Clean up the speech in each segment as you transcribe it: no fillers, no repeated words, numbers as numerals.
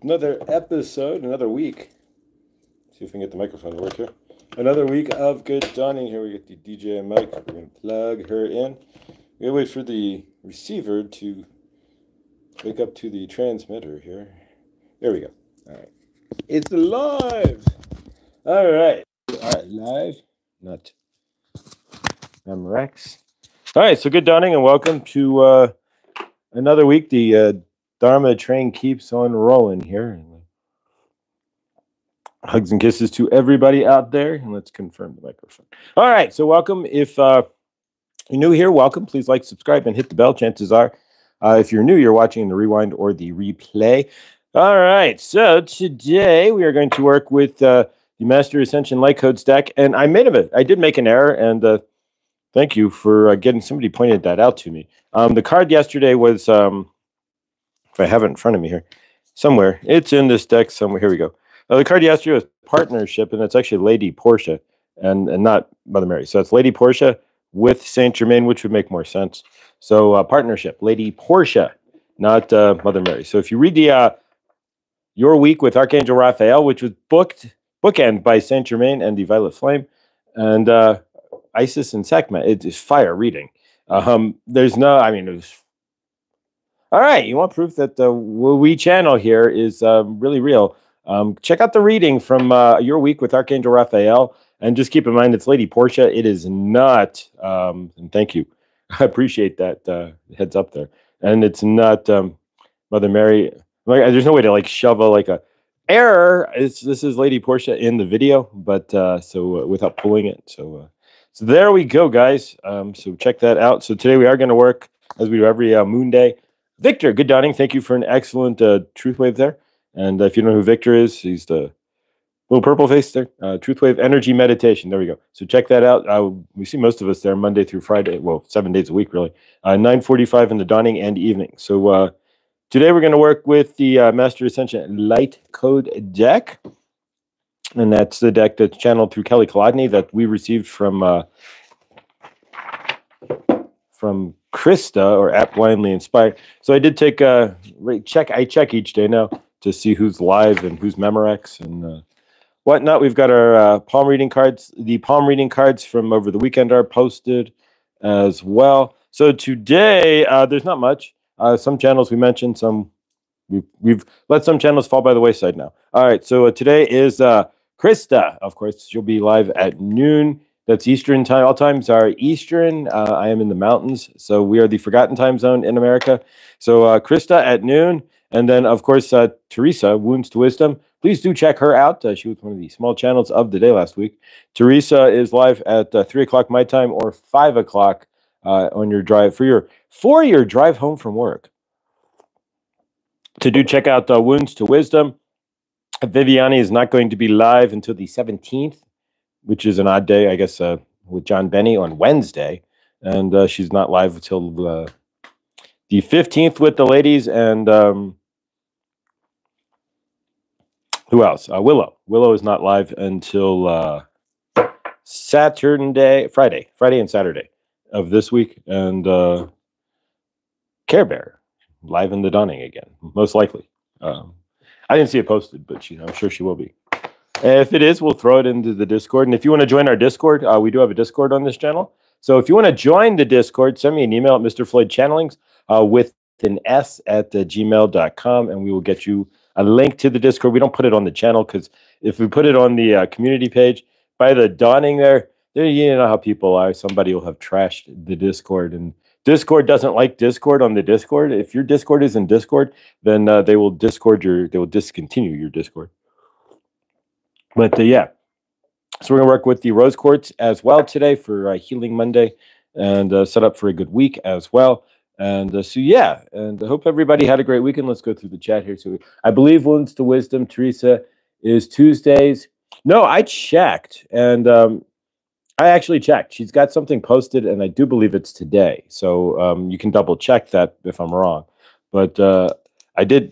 Another episode, another week. See if we can get the microphone to work here. Another week of good dawning. Here we get the DJ mic. We're going to plug her in. We gotta wait for the receiver to wake up to the transmitter here. There we go. All right. It's live. All right. All right, live. Not Rex. All right, so good dawning and welcome to another week. The Dharma train keeps on rolling here. Hugs and kisses to everybody out there. And let's confirm the microphone. All right, so welcome. If you're new here, welcome. Please like, subscribe, and hit the bell. Chances are, if you're new, you're watching the rewind or the replay. All right, so today we are going to work with the Master Ascension Light Codes deck. And I did make an error, and thank you for getting somebody pointed that out to me. The card yesterday was, if I have it in front of me here, somewhere. It's in this deck somewhere. Here we go. The card yesterday was partnership, and it's actually Lady Portia and not Mother Mary. So it's Lady Portia with Saint Germain, which would make more sense. So partnership, Lady Portia, not Mother Mary. So if you read the Your Week with Archangel Raphael, which was bookend by Saint Germain and the Violet Flame, and Isis and Sekhmet, it is fire reading. There's no, I mean, it was. All right, you want proof that the we channel here is really real? Check out the reading from Your Week with Archangel Raphael, and just keep in mind it's Lady Portia. It is not, and thank you, I appreciate that heads up there. And it's not Mother Mary. Like, there's no way to like shove a error. This is Lady Portia in the video, but without pulling it. So there we go, guys. So check that out. So today we are going to work as we do every moon day. Victor, good dawning. Thank you for an excellent truth wave there. And if you don't know who Victor is, he's the little purple face there. Truth Wave Energy Meditation. There we go. So check that out. We see most of us there Monday through Friday. Well, 7 days a week, really. 9:45 in the dawning and evening. So today we're going to work with the Master Ascension Light Code deck. And that's the deck that's channeled through Kelly Kolodny that we received from Krista, or at Blindly Inspired. So I did take a check. I check each day now to see who's live and who's Memorex and whatnot. We've got our palm reading cards. The palm reading cards from over the weekend are posted as well. So today, there's not much. Some channels we mentioned, some we've let some channels fall by the wayside now. All right, so today is Krista. Of course, she'll be live at noon. That's Eastern time. All times are Eastern. I am in the mountains, so we are the forgotten time zone in America. So Krista at noon. And then, of course, Teresa, Wounds to Wisdom. Please do check her out. She was one of the small channels of the day last week. Teresa is live at 3 o'clock my time or 5 o'clock on your drive for your drive home from work. To do check out Wounds to Wisdom. Viviani is not going to be live until the 17th, which is an odd day, I guess, with John Benny on Wednesday. And she's not live until the 15th with the ladies, and who else? Willow. Willow is not live until Friday and Saturday of this week, and Care Bear live in the dawning again, most likely. I didn't see it posted, but I'm sure she will be. If it is, we'll throw it into the Discord. And if you want to join our Discord, we do have a Discord on this channel. So if you want to join the Discord, send me an email at Mr. Floyd Channelings with an S at gmail.com, and we will get you a link to the Discord. We don't put it on the channel because if we put it on the community page, by the dawning there, you know how people are. Somebody will have trashed the Discord, and Discord doesn't like Discord on the Discord. If your Discord is in Discord, then they will discontinue your Discord. But yeah, so we're going to work with the Rose Quartz as well today for Healing Monday, and set up for a good week as well. And so yeah, and I hope everybody had a great weekend. Let's go through the chat here. So I believe Wounds to Wisdom, Teresa, is Tuesdays. No, I checked, and I actually checked. She's got something posted, and I do believe it's today. So you can double check that if I'm wrong. But I did,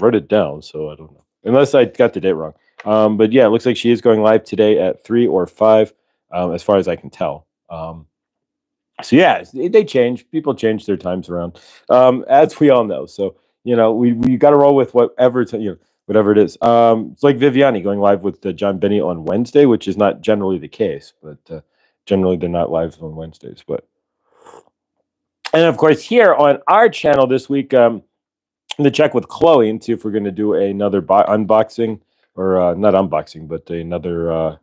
wrote it down, so I don't know. Unless I got the date wrong. But yeah, it looks like she is going live today at 3 or 5, as far as I can tell. So yeah, they change. People change their times around, as we all know. So we got to roll with whatever whatever it is. It's like Viviani going live with John Benny on Wednesday, which is not generally the case, but generally they're not live on Wednesdays. And of course, here on our channel this week, I'm going to check with Chloe and see if we're going to do another unboxing, or not unboxing, but another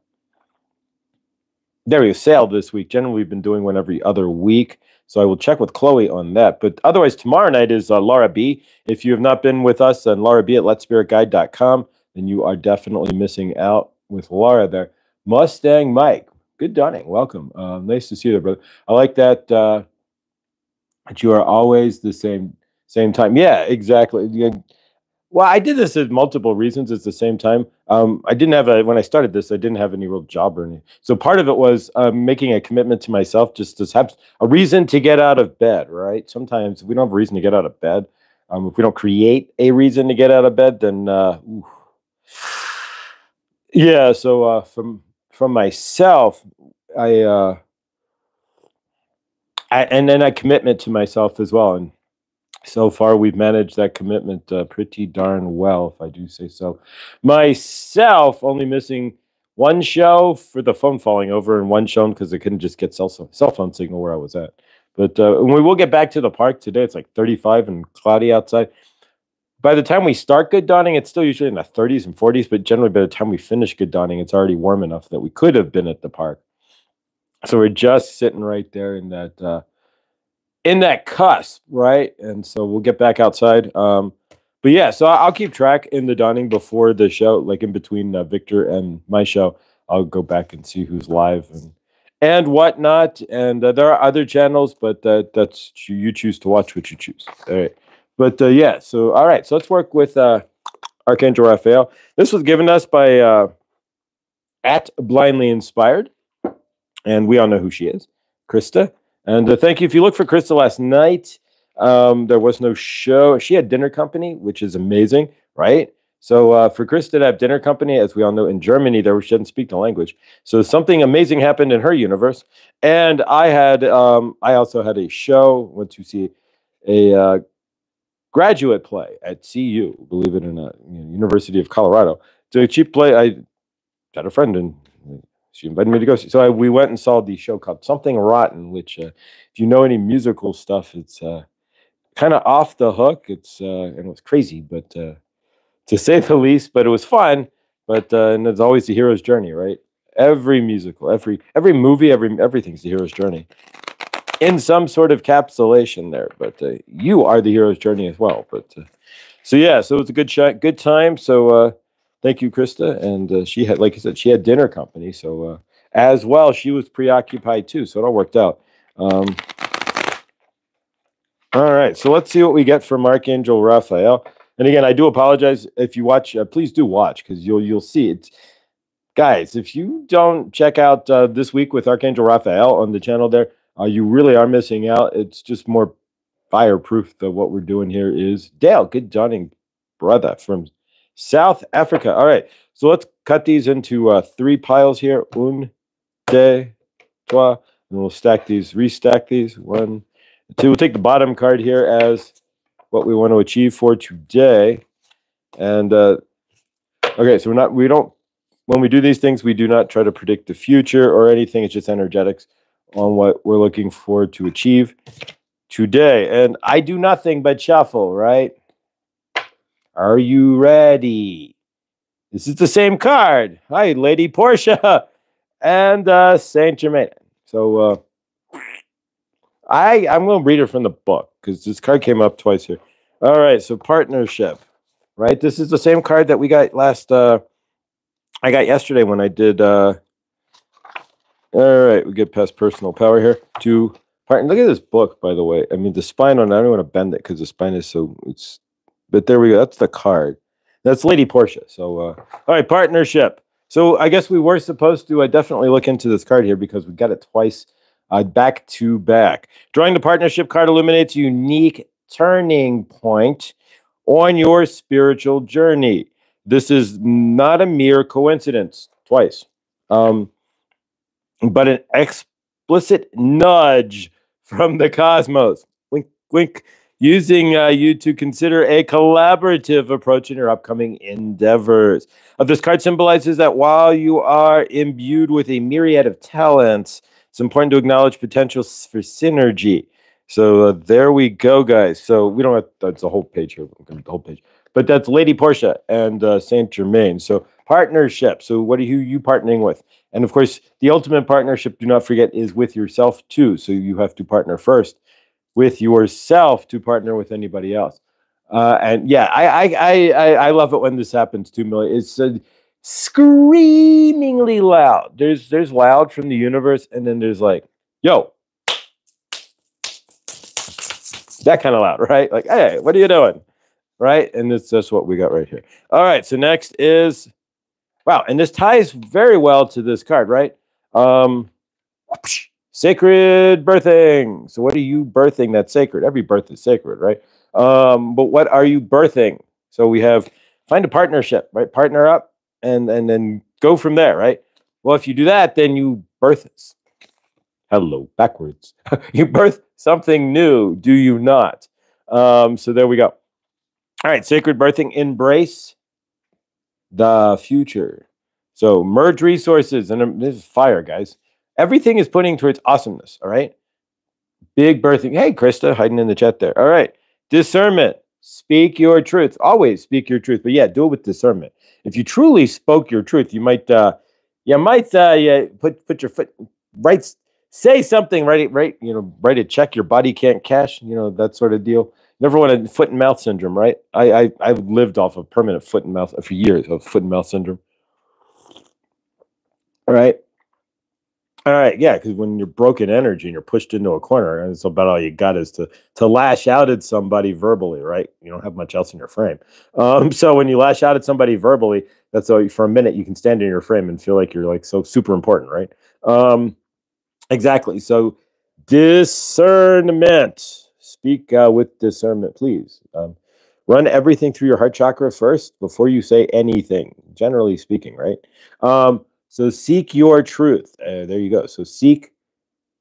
there we go, sale this week. Generally, we've been doing one every other week. So I will check with Chloe on that. But otherwise, tomorrow night is Laura B. If you have not been with us on Laura B at letspiritguide.com, then you are definitely missing out with Laura there. Mustang Mike, good dawning. Welcome. Nice to see you there, brother. I like that you are always the same time. Yeah, exactly. Well, I did this at multiple reasons at the same time. I didn't have when I started this, I didn't have any real job or anything. So part of it was making a commitment to myself, just to have a reason to get out of bed, right? Sometimes if we don't have a reason to get out of bed, if we don't create a reason to get out of bed, then yeah. So from myself, and then a commitment to myself as well. And so far, we've managed that commitment pretty darn well, if I do say so. Myself, only missing one show for the phone falling over, and one show because I couldn't just get cell phone signal where I was at. But we will get back to the park today. It's like 35 and cloudy outside. By the time we start Good Dawning, it's still usually in the 30s and 40s, but generally by the time we finish Good Dawning, it's already warm enough that we could have been at the park. So we're just sitting right there in that cusp, right? And so we'll get back outside. But yeah, so I'll keep track in the dawning before the show, like in between Victor and my show. I'll go back and see who's live and whatnot. And there are other channels, but that's you choose to watch what you choose. All right. But yeah, so all right, so let's work with Archangel Raphael. This was given us by at Blindly Inspired, and we all know who she is, Krista. And thank you. If you look for Krista last night, there was no show. She had dinner company, which is amazing, right? So for Krista to have dinner company, as we all know, in Germany, there she doesn't speak the language. So something amazing happened in her universe. And I also had a show, went to see a graduate play at CU, believe it or not, University of Colorado. So a cheap play. I had a friend and she invited me to go see. So we went and saw the show called Something Rotten, which, if you know any musical stuff, it's kind of off the hook. It's and it was crazy, but to say the least. But it was fun. But and it's always the hero's journey, right? Every musical, every movie, everything's the hero's journey in some sort of capsulation there. But you are the hero's journey as well. But so yeah, so it was a good time. So. Thank you, Krista. And she had, like I said, she had dinner company. So as well, she was preoccupied too. So it all worked out. All right. So let's see what we get from Archangel Raphael. And again, I do apologize if you watch. Please do watch because you'll see it, guys. If you don't check out this week with Archangel Raphael on the channel, there, you really are missing out. It's just more fireproof that what we're doing here is Dale. Good dawning, brother from South Africa. All right, so let's cut these into 3 piles here. Un, deux, trois. And we'll restack these. 1, 2. We'll take the bottom card here as what we want to achieve for today. And okay, so when we do these things, we do not try to predict the future or anything. It's just energetics on what we're looking for to achieve today. And I do nothing but shuffle, right? Are you ready? This is the same card. Hi, Lady Portia and Saint Germain. So I'm going to read it from the book because this card came up twice here. All right, so partnership, right? This is the same card that we got I got yesterday when I did. All right, we get past personal power here to partner. Look at this book, by the way. I mean, the spine on it, I don't want to bend it because the spine is but there we go. That's the card. That's Lady Portia. So, all right, partnership. So I guess we were supposed to definitely look into this card here because we got it twice back to back. Drawing the partnership card illuminates a unique turning point on your spiritual journey. This is not a mere coincidence. Twice. But an explicit nudge from the cosmos. Wink, wink. using you to consider a collaborative approach in your upcoming endeavors. This card symbolizes that while you are imbued with a myriad of talents, it's important to acknowledge potential for synergy. So there we go, guys. So we don't have, that's a whole page here. The whole page. But that's Lady Portia and Saint Germain. So partnership. So what are you partnering with? And of course, the ultimate partnership, do not forget, is with yourself too. So you have to partner first with yourself to partner with anybody else. And yeah, I love it when this happens too, Millie. It's screamingly loud. There's loud from the universe, and then there's like, yo, that kind of loud, right? Like, hey, what are you doing? Right? And that's what we got right here. All right, so next is, wow, and this ties very well to this card, right? Sacred birthing. So what are you birthing that's sacred? Every birth is sacred, right? But what are you birthing? So we have find a partnership, right? Partner up and then go from there, right? Well, if you do that, then you birth, hello, backwards. You birth something new, do you not? So there we go. All right, sacred birthing, embrace the future. So merge resources, and this is fire, guys. Everything is pointing towards awesomeness, all right? Big birthing. Hey, Krista, hiding in the chat there. All right. Discernment. Speak your truth. Always speak your truth. But yeah, do it with discernment. If you truly spoke your truth, you might put your foot right, say something, write a check your body can't cash, that sort of deal. Never want a foot and mouth syndrome, right? I've lived off of permanent foot and mouth for years of foot and mouth syndrome. All right. All right, yeah, because when you're broken energy and you're pushed into a corner, and it's about all you got is to lash out at somebody verbally, right? You don't have much else in your frame. So when you lash out at somebody verbally, that's all. For a minute, you can stand in your frame and feel like you're like so super important, right? Exactly. So discernment. Speak with discernment, please. Run everything through your heart chakra first before you say anything. Generally speaking, right? So seek your truth. There you go. So seek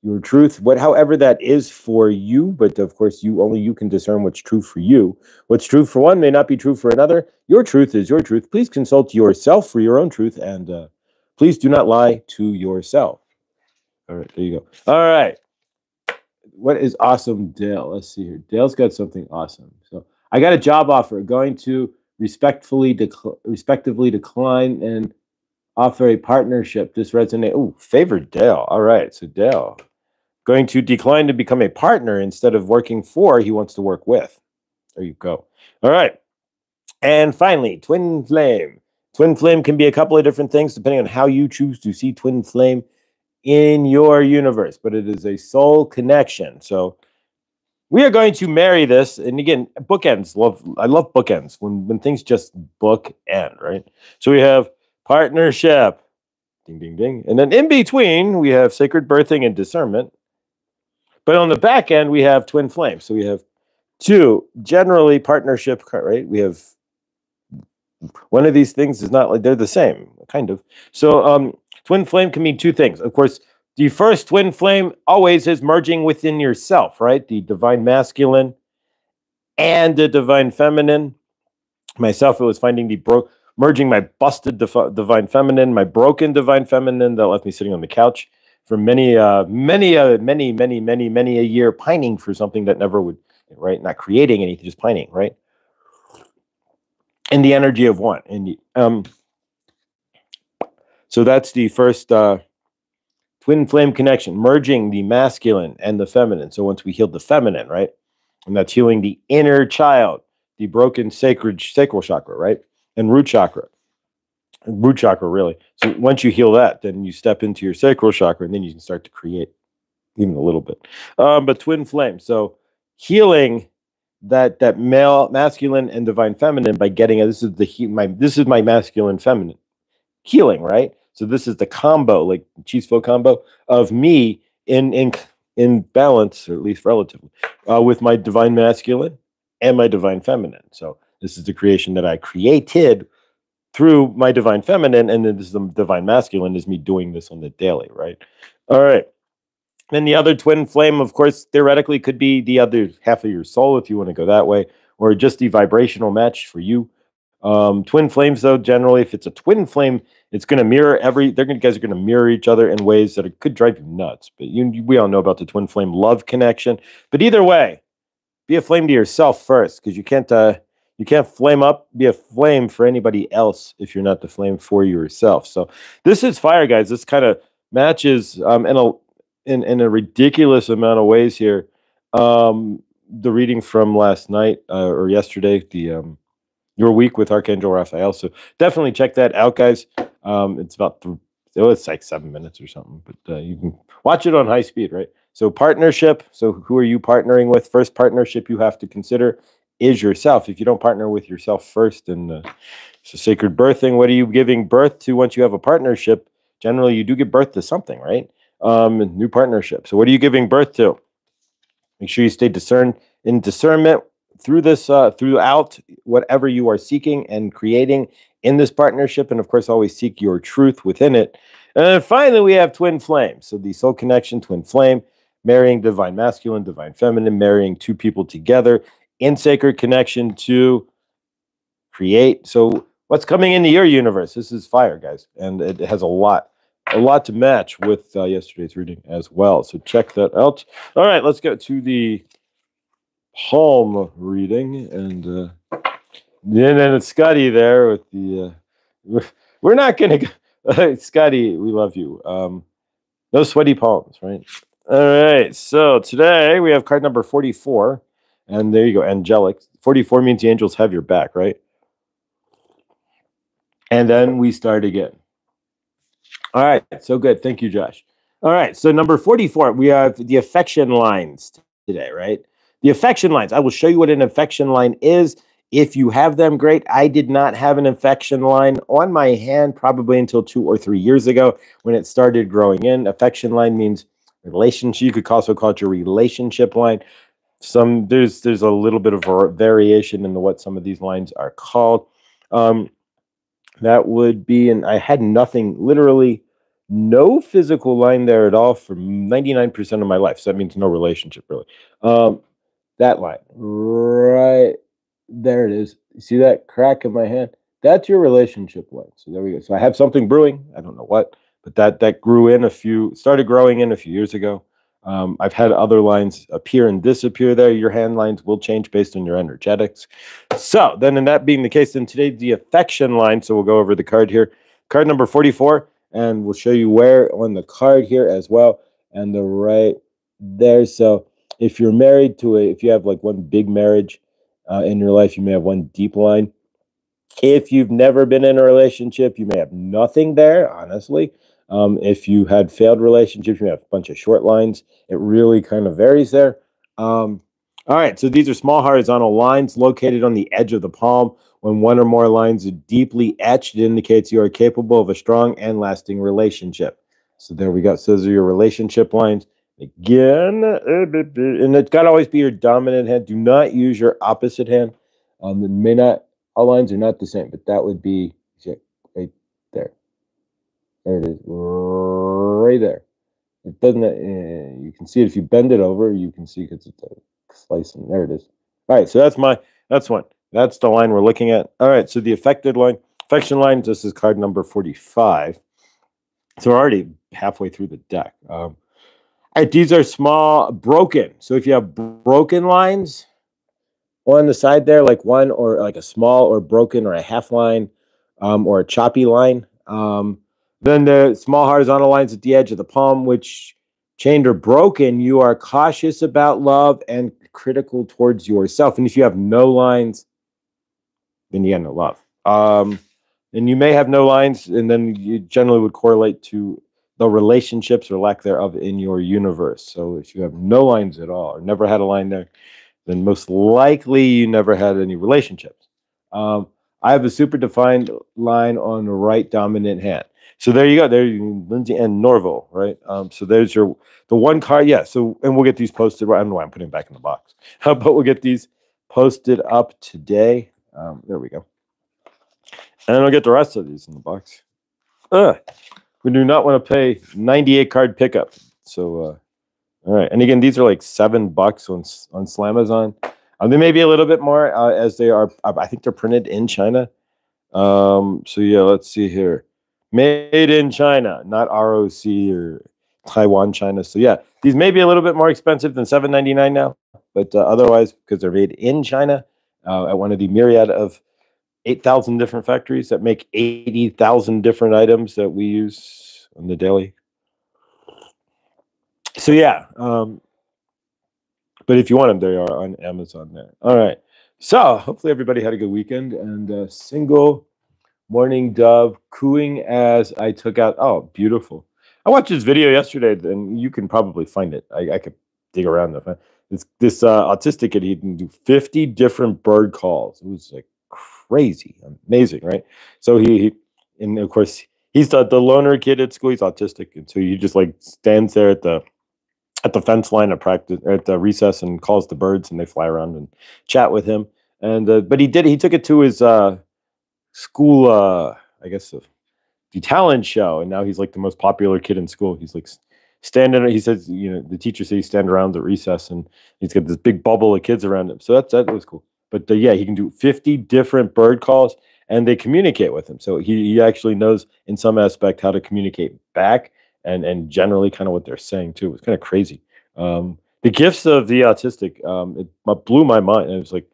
your truth, however that is for you. But of course, only you can discern what's true for you. What's true for one may not be true for another. Your truth is your truth. Please consult yourself for your own truth, and please do not lie to yourself. All right, there you go. All right. What is awesome, Dale? Let's see here. Dale's got something awesome. So I got a job offer. Going to respectively decline and offer a partnership. This resonates. Oh, favored Dale. All right. So Dale going to decline to become a partner instead of working for, he wants to work with. There you go. All right. And finally, twin flame. Twin flame can be a couple of different things depending on how you choose to see twin flame in your universe, but it is a soul connection. So we are going to marry this. And again, bookends. I love bookends when things just bookend, right? So we have partnership, ding, ding, ding. And then in between, we have sacred birthing and discernment. But on the back end, we have twin flame. So we have two, generally partnership, right? We have one of these things is not like they're the same, kind of. So twin flame can mean two things. Of course, the first twin flame always is merging within yourself, right? The divine masculine and the divine feminine. Myself, it was finding merging my busted divine feminine, my broken divine feminine that left me sitting on the couch for many a year, pining for something that never would, right? Not creating anything, just pining, right? And the energy of one. And so that's the first twin flame connection, merging the masculine and the feminine. So once we healed the feminine, right? And that's healing the inner child, the broken sacral chakra, right? And root chakra, really. So once you heal that, then you step into your sacral chakra, and then you can start to create even a little bit. But twin flame, so healing that masculine and divine feminine by getting this is my masculine feminine healing, right? So this is the combo, like cheese pho combo of me in balance, or at least relatively, with my divine masculine and my divine feminine. So this is the creation that I created through my divine feminine, and then this is the divine masculine is me doing this on the daily, right? All right. Then the other twin flame, of course, theoretically could be the other half of your soul if you want to go that way, or just the vibrational match for you. Twin flames, though, generally, if it's a twin flame, it's going to mirror guys are going to mirror each other in ways that could drive you nuts. But we all know about the twin flame love connection. But either way, be a flame to yourself first, because you can't be a flame for anybody else if you're not the flame for yourself. So this is fire, guys. This kind of matches in a ridiculous amount of ways here. The reading from last night or yesterday, your week with Archangel Raphael. So definitely check that out, guys. It's like 7 minutes or something, but you can watch it on high speed, right? So partnership. So who are you partnering with? First partnership you have to consider is yourself. If you don't partner with yourself first, and it's a sacred birthing. What are you giving birth to once you have a partnership? Generally, you do give birth to something, right? New partnership. So what are you giving birth to? Make sure you stay in discernment through this, throughout whatever you are seeking and creating in this partnership. And of course, always seek your truth within it. And then finally, we have twin flame. So the soul connection, twin flame, marrying divine masculine, divine feminine, marrying two people together in sacred connection to create. So what's coming into your universe? This is fire, guys. And it has a lot to match with yesterday's reading as well. So check that out. All right, let's go to the palm reading, and then it's Scotty there with the. We're not gonna go, Scotty. We love you. No sweaty palms, right? All right. So today we have card number 44, and there you go, angelic. 44 means the angels have your back, right? And then we start again. All right, so good. Thank you, Josh. All right, so number 44, we have the affection lines today, right? The affection lines. I will show you what an affection line is. If you have them, great. I did not have an affection line on my hand probably until 2 or 3 years ago when it started growing in. Affection line means relationship. You could also call it your relationship line. There's a little bit of variation in what some of these lines are called. That would be, and I had nothing, literally no physical line there at all for 99% of my life. So that means no relationship, really. That line, right there it is. You see that crack in my hand? That's your relationship line. So there we go. So I have something brewing. I don't know what, but that started growing in a few years ago. I've had other lines appear and disappear there. Your hand lines will change based on your energetics. So then, in that being the case, then today the affection line. So we'll go over the card here, card number 44, and we'll show you where on the card here as well, and the right there. So if you're married if you have like one big marriage in your life, you may have one deep line. If you've never been in a relationship, you may have nothing there, honestly. If you had failed relationships, you may have a bunch of short lines. It really kind of varies there. All right, so these are small horizontal lines located on the edge of the palm. When one or more lines are deeply etched, it indicates you are capable of a strong and lasting relationship. So there we go. So those are your relationship lines. Again, and it's got to always be your dominant hand. Do not use your opposite hand. It may not. All lines are not the same, but that would be right there. There it is, right there. It doesn't. You can see it if you bend it over. You can see because it's a slice, and there it is. All right, so that's one. That's the line we're looking at. All right, so the affection line. This is card number 45. So we're already halfway through the deck. All right, these are small, broken. So if you have broken lines on the side there, like one or like a small or broken or a half line or a choppy line. Then the small horizontal lines at the edge of the palm, which chained or broken, you are cautious about love and critical towards yourself. And if you have no lines, then you have no love. And you may have no lines, and then you generally would correlate to the relationships or lack thereof in your universe. So if you have no lines at all or never had a line there, then most likely you never had any relationships. I have a super defined line on the right dominant hand. So there you go. There you Lindsay and Norval, right? So there's the one card. Yeah. So, and we'll get these posted. I don't know why I'm putting them back in the box, but we'll get these posted up today. There we go. And I'll get the rest of these in the box. We do not want to pay 98 card pickup. So All right, and again, these are like $7 on Slamazon. They may be a little bit more as they are. I think they're printed in China. So yeah, let's see here. Made in China, not ROC or Taiwan, China. So yeah, these may be a little bit more expensive than $7.99 now, but otherwise, because they're made in China at one of the myriad of 8,000 different factories that make 80,000 different items that we use on the daily. So yeah, but if you want them, they are on Amazon there. All right. So hopefully everybody had a good weekend and single morning dove cooing as I took out. Oh, beautiful. I watched this video yesterday, and you can probably find it. I could dig around the. This autistic kid, he can do 50 different bird calls. It was like crazy, amazing, right? So and of course, he's the loner kid at school. He's autistic, and so he just like stands there at the fence line of practice at the recess and calls the birds, and they fly around and chat with him. And but he took it to his school, I guess the talent show, and now he's like the most popular kid in school. He's like standing. He says, the teacher says he's standing around at recess, and he's got this big bubble of kids around him. So that was cool. But yeah, he can do 50 different bird calls, and they communicate with him. So he actually knows in some aspect how to communicate back, and generally kind of what they're saying too. It's kind of crazy. The gifts of the autistic, it blew my mind. And it was like,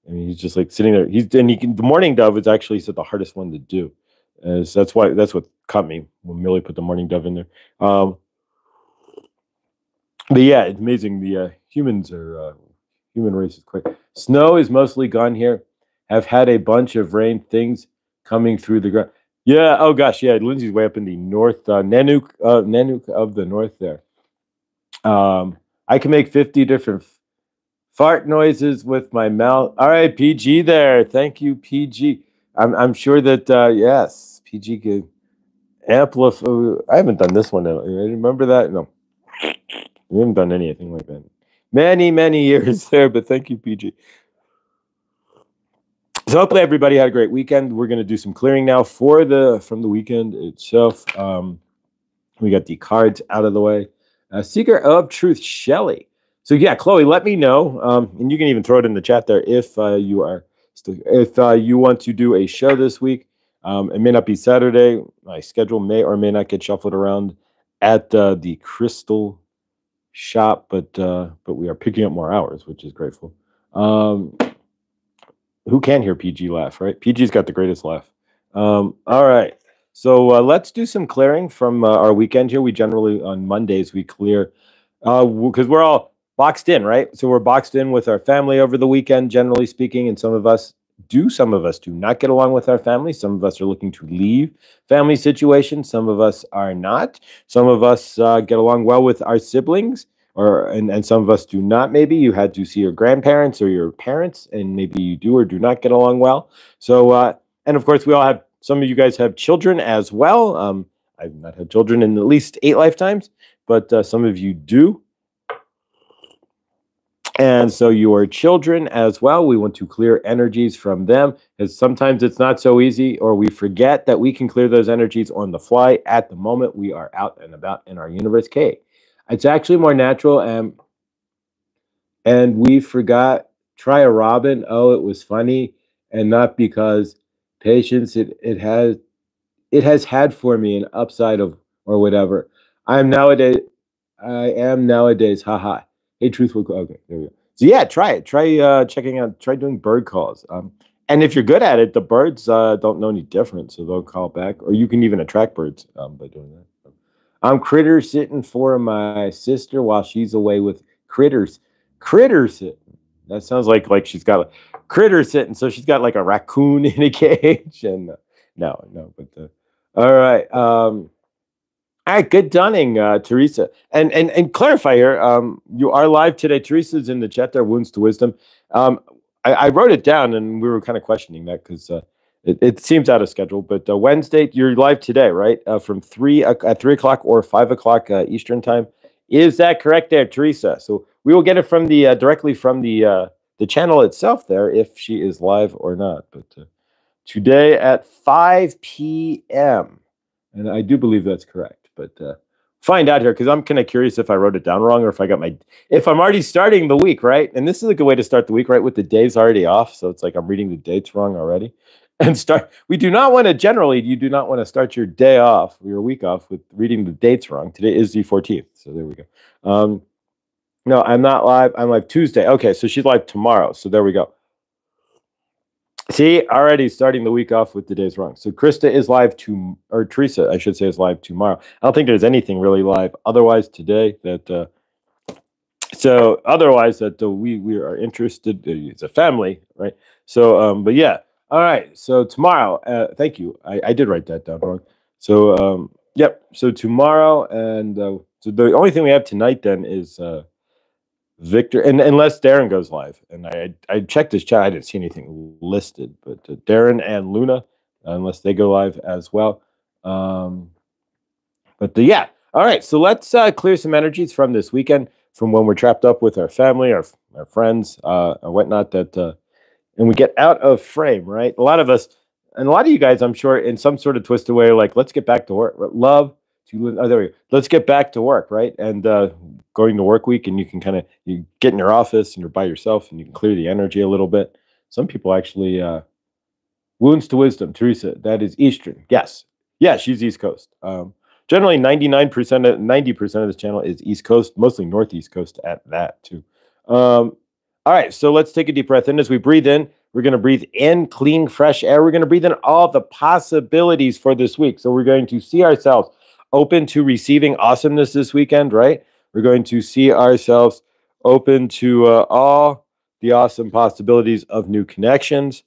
I mean, he's just like sitting there. The morning dove is actually the hardest one to do. So that's what caught me when Millie put the morning dove in there. But yeah, it's amazing. The human race is quite. Snow is mostly gone here. Have had a bunch of rain things coming through the ground. Yeah. Oh gosh. Yeah. Lindsay's way up in the north, Nanook of the north there. I can make 50 different fart noises with my mouth. All right, PG there. Thank you, PG. I'm sure that yes, PG could amplify. I haven't done this one. Remember that? No, we haven't done anything like that. Many years there, but thank you, PG. So hopefully everybody had a great weekend. We're going to do some clearing now from the weekend itself. We got the cards out of the way. Seeker of Truth, Shelley. So yeah, Chloe, let me know, and you can even throw it in the chat there if you want to do a show this week. It may not be Saturday. My schedule may or may not get shuffled around at the Crystal Shop, but we are picking up more hours, which is grateful. Who can hear PG laugh, right? PG's got the greatest laugh. All right. So let's do some clearing from our weekend here. We generally, on Mondays, we clear because we're all boxed in, right? So we're boxed in with our family over the weekend, generally speaking, and some of us do not get along with our family. Some of us are looking to leave family situations. Some of us are not. Some of us get along well with our siblings, and some of us do not. Maybe you had to see your grandparents or your parents, and maybe you do or do not get along well. So, and of course, we all have. Some of you guys have children as well. I've not had children in at least 8 lifetimes, but some of you do. And so your children as well, we want to clear energies from them, because sometimes it's not so easy, or we forget that we can clear those energies on the fly at the moment we are out and about in our universe K. It's actually more natural, and we forgot. Try a robin. Oh, it was funny, and not because patience it has had for me an upside of or whatever. I am nowadays, haha. Hey, truthful. Okay, there we go. So yeah, try it. Try try doing bird calls. And if you're good at it, the birds don't know any different, so they'll call back, or you can even attract birds by doing that. I'm critter sitting for my sister while she's away with critters. Critter sitting. That sounds like she's got a critter sitting, so she's got like a raccoon in a cage. And no, but all right. All right, good dunning, Teresa. And clarify here, you are live today. Teresa's in the chat there, Wounds to Wisdom. I wrote it down, and we were kind of questioning that because it seems out of schedule. But Wednesday, you're live today, right? From 3 o'clock or 5 o'clock Eastern time. Is that correct there, Teresa? So we will get it from the directly from the channel itself there, if she is live or not. But today at 5 p.m. And I do believe that's correct. But find out here because I'm kind of curious if I wrote it down wrong or if I got if I'm already starting the week, right? And this is a good way to start the week, right? With the days already off. So it's like I'm reading the dates wrong already. And you do not want to start your day off, your week off with reading the dates wrong. Today is the 14th. So there we go. No, I'm not live. I'm live Tuesday. Okay, so she's live tomorrow. So there we go. See, already starting the week off with the days wrong. So Krista is live or Teresa, I should say, is live tomorrow. I don't think there's anything really live otherwise today that. So otherwise that we are interested as a family, right? So, but yeah, all right. So tomorrow, thank you. I did write that down wrong. So, yep. So tomorrow, and so the only thing we have tonight then is Victor, and unless Darren goes live, and I checked his chat, I didn't see anything listed, but Darren and Luna, unless they go live as well. Yeah, all right. So let's clear some energies from this weekend, from when we're trapped up with our family, our friends, or whatnot. And we get out of frame, right? A lot of us, and a lot of you guys, I'm sure, in some sort of twisted way, like let's get back to work. Love. There we go. Let's get back to work, right? And going to work week, and you can you get in your office and you're by yourself, and you can clear the energy a little bit. Some people actually wounds to wisdom. Teresa, that is Eastern. Yes, yeah, she's East Coast. Generally, 90% of this channel is East Coast, mostly Northeast Coast at that too. All right, so let's take a deep breath in. As we breathe in, we're going to breathe in clean, fresh air. We're going to breathe in all the possibilities for this week. So we're going to see ourselves open to receiving awesomeness this weekend, right? We're going to see ourselves open to all the awesome possibilities of new connections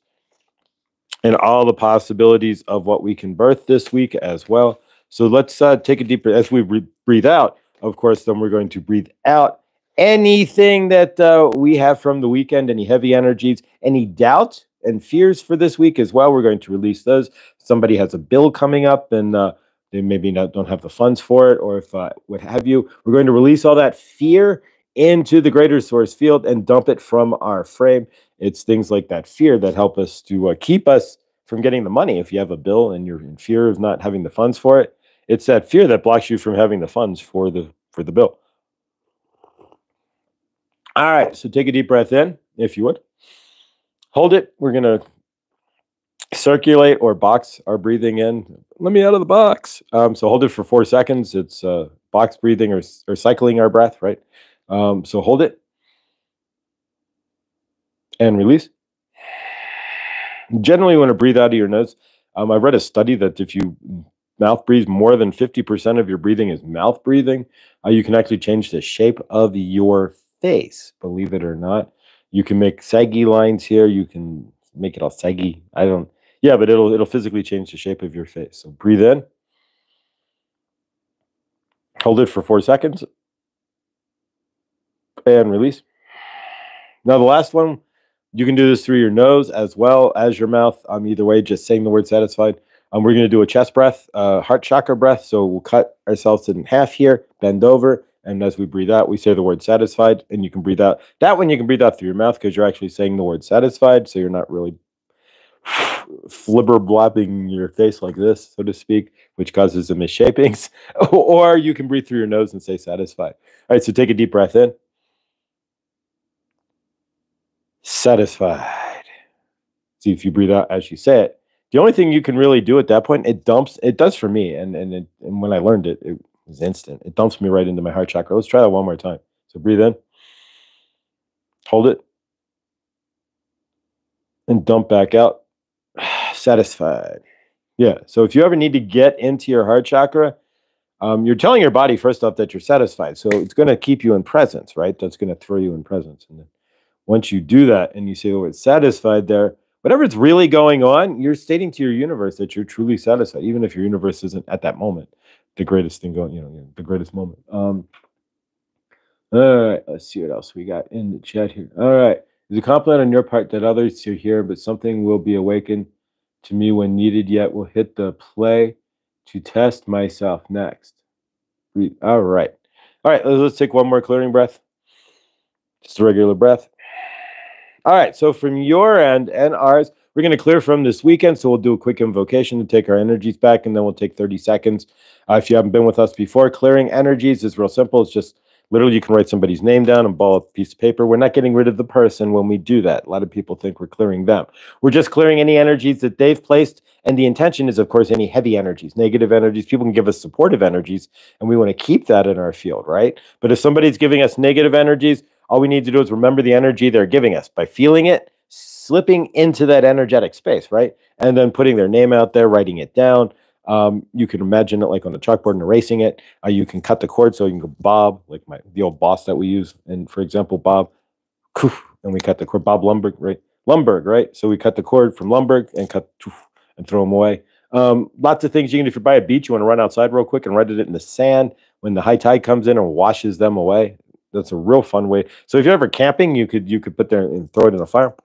and all the possibilities of what we can birth this week as well. So let's take a deep breath. As we breathe out, of course, then we're going to breathe out anything that we have from the weekend, any heavy energies, any doubt and fears for this week as well. We're going to release those. Somebody has a bill coming up and they maybe don't have the funds for it, or if what have you. We're going to release all that fear into the greater source field and dump it from our frame. It's things like that fear that help us to keep us from getting the money. If you have a bill and you're in fear of not having the funds for it, it's that fear that blocks you from having the funds for the bill. All right, so take a deep breath in, if you would. Hold it. We're going to circulate or box our breathing in. Let me out of the box. So hold it for 4 seconds. It's box breathing or cycling our breath, right? So hold it and release. Generally, you want to breathe out of your nose. I read a study that if you mouth breathe, more than 50% of your breathing is mouth breathing. You can actually change the shape of your face, believe it or not. You can make saggy lines here. You can make it all saggy. But it'll physically change the shape of your face. So breathe in. Hold it for 4 seconds. And release. Now the last one, you can do this through your nose as well as your mouth. Either way, just saying the word satisfied. We're going to do a chest breath, heart chakra breath. So we'll cut ourselves in half here, bend over, and as we breathe out, we say the word satisfied. And you can breathe out. That one you can breathe out through your mouth because you're actually saying the word satisfied. So you're not really flibber blobbing your face like this, so to speak, which causes the misshapings. Or you can breathe through your nose and say satisfied. All right, so take a deep breath in. Satisfied. See if you breathe out as you say it. The only thing you can really do at that point, it does for me, and when I learned it, it was instant. It dumps me right into my heart chakra. Let's try that one more time. So breathe in, hold it, and dump back out. Satisfied. Yeah, so if you ever need to get into your heart chakra, you're telling your body first off that you're satisfied. So it's going to keep you in presence, right? That's going to throw you in presence. And then once you do that and you say the word satisfied there, whatever's really going on, you're stating to your universe that you're truly satisfied, even if your universe isn't at that moment the greatest thing going, the greatest moment. All right, let's see what else we got in the chat here. All right, there's a compliment on your part that others are here, but something will be awakened to me when needed, yet will hit the play to test myself next. All right, let's take one more clearing breath. Just a regular breath. All right, so from your end and ours, we're going to clear from this weekend. So we'll do a quick invocation to take our energies back, and then we'll take 30 seconds. If you haven't been with us before, clearing energies is real simple. It's just literally you can write somebody's name down and ball a piece of paper. We're not getting rid of the person when we do that. A lot of people think we're clearing them. We're just clearing any energies that they've placed. And the intention is, of course, any heavy energies, negative energies. People can give us supportive energies, and we want to keep that in our field, right? But if somebody's giving us negative energies, all we need to do is remember the energy they're giving us by feeling it, slipping into that energetic space, right? And then putting their name out there, writing it down. You can imagine it like on a chalkboard and erasing it. You can cut the cord so you can go Bob, like the old boss that we use. And for example, Bob, and we cut the cord, Bob Lumberg, right? Lumberg, right? So we cut the cord from Lumberg and and throw them away. Lots of things you can do. If you're by a beach, you want to run outside real quick and write it in the sand when the high tide comes in and washes them away. That's a real fun way. So if you're ever camping, you could put there and throw it in a fire.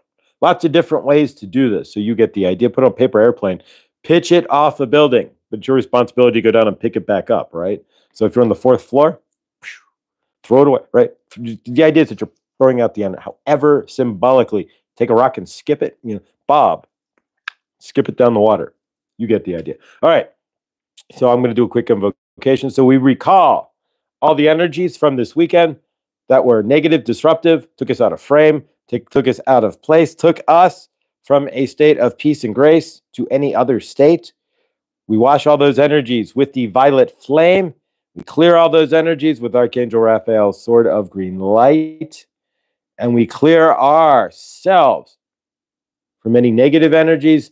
Lots of different ways to do this. So you get the idea. Put on a paper airplane, pitch it off a building, but it's your responsibility to go down and pick it back up, right? So if you're on the 4th floor, throw it away, right? The idea is that you're throwing out the end. However, symbolically, take a rock and skip it. Bob, skip it down the water. You get the idea. All right. So I'm going to do a quick invocation. So we recall all the energies from this weekend that were negative, disruptive, took us out of frame, took us out of place, took us from a state of peace and grace to any other state. We wash all those energies with the violet flame. We clear all those energies with Archangel Raphael's sword of green light. And we clear ourselves from any negative energies,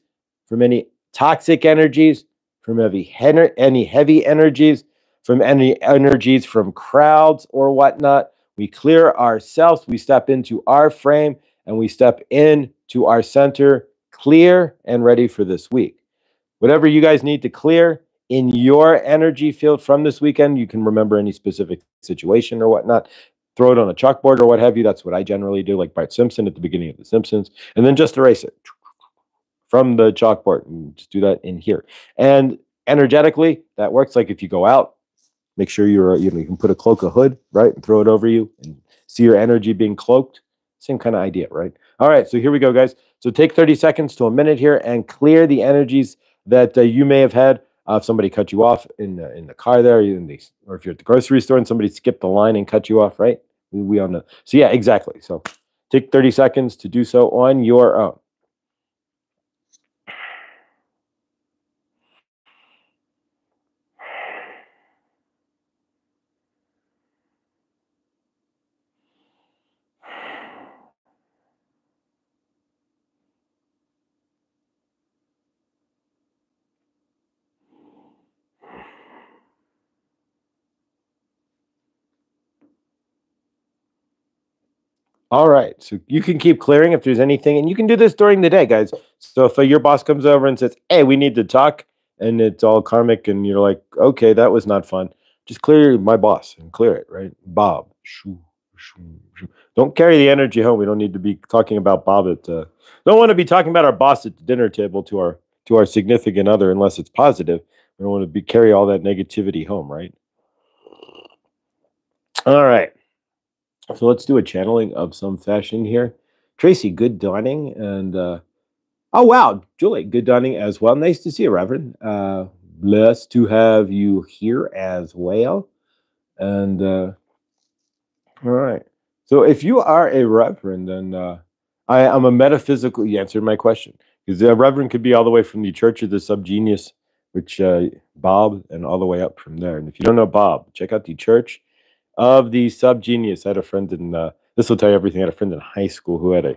from any toxic energies, from any heavy energies, from any energies from crowds or whatnot. We clear ourselves. We step into our frame and we step into our center, clear and ready for this week. Whatever you guys need to clear in your energy field from this weekend, you can remember any specific situation or whatnot. Throw it on a chalkboard or what have you. That's what I generally do, like Bart Simpson at the beginning of The Simpsons, and then just erase it from the chalkboard and just do that in here. And energetically, that works. Like if you go out, make sure you can put a cloak, a hood, right, and throw it over you and see your energy being cloaked. Same kind of idea, right? All right, so here we go, guys. So take 30 seconds to a minute here and clear the energies that you may have had. If somebody cut you off in the car there, or if you're at the grocery store and somebody skipped the line and cut you off, right? We all know. So yeah, exactly. So take 30 seconds to do so on your own. All right. So you can keep clearing if there's anything, and you can do this during the day, guys. So if your boss comes over and says, "Hey, we need to talk," and it's all karmic, and you're like, "Okay, that was not fun," just clear my boss and clear it, right? Bob. Shoo, shoo, shoo. Don't carry the energy home. We don't need to be talking about Bob at. Don't want to be talking about our boss at the dinner table to our significant other unless it's positive. We don't want to carry all that negativity home, right? All right. So let's do a channeling of some fashion here. Tracy, good dawning. And oh, wow, Julie, good dawning as well. Nice to see you, Reverend. Blessed to have you here as well. And all right. So if you are a Reverend, then I'm a metaphysical, you answered my question. Because a Reverend could be all the way from the Church of the Subgenius, which Bob, and all the way up from there. And if you don't know Bob, check out the Church of the Subgenius. I had a friend in this will tell you everything. I had a friend in high school who had a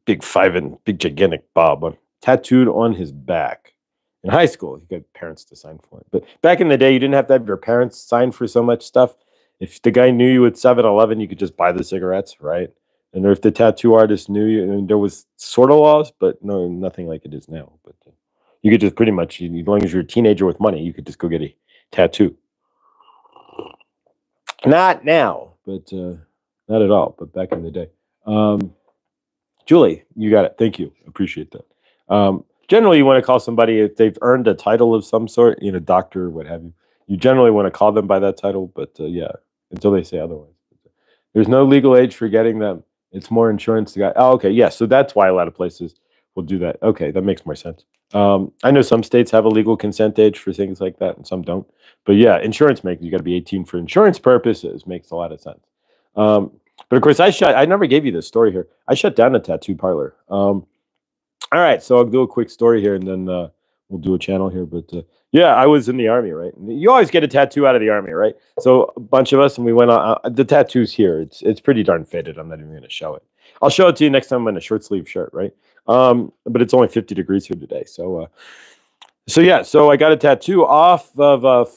big gigantic Bob tattooed on his back. In high school, he got parents to sign for it. But back in the day, you didn't have to have your parents sign for so much stuff. If the guy knew you at 7-Eleven, you could just buy the cigarettes, right? And if the tattoo artist knew you, and there was sort of laws, but no, nothing like it is now. But you could just pretty much, as long as you're a teenager with money, you could just go get a tattoo. Not now, but not at all. But back in the day, Julie, you got it. Thank you. Appreciate that. Generally, you want to call somebody if they've earned a title of some sort, doctor, what have you. You generally want to call them by that title, but yeah, until they say otherwise. There's no legal age for getting them. It's more insurance to guy. Oh, okay, yeah. So that's why a lot of places we'll do that. Okay, that makes more sense. I know some states have a legal consent age for things like that, and some don't. But yeah, insurance makes you got to be 18 for insurance purposes. Makes a lot of sense. But of course, I never gave you this story here. I shut down a tattoo parlor. All right, so I'll do a quick story here, and then we'll do a channel here. But yeah, I was in the army, right? And you always get a tattoo out of the army, right? So a bunch of us, and we went on. The tattoo's here. It's pretty darn faded. I'm not even going to show it. I'll show it to you next time I'm in a short sleeve shirt, right? But it's only 50 degrees here today. So yeah, so I got a tattoo off of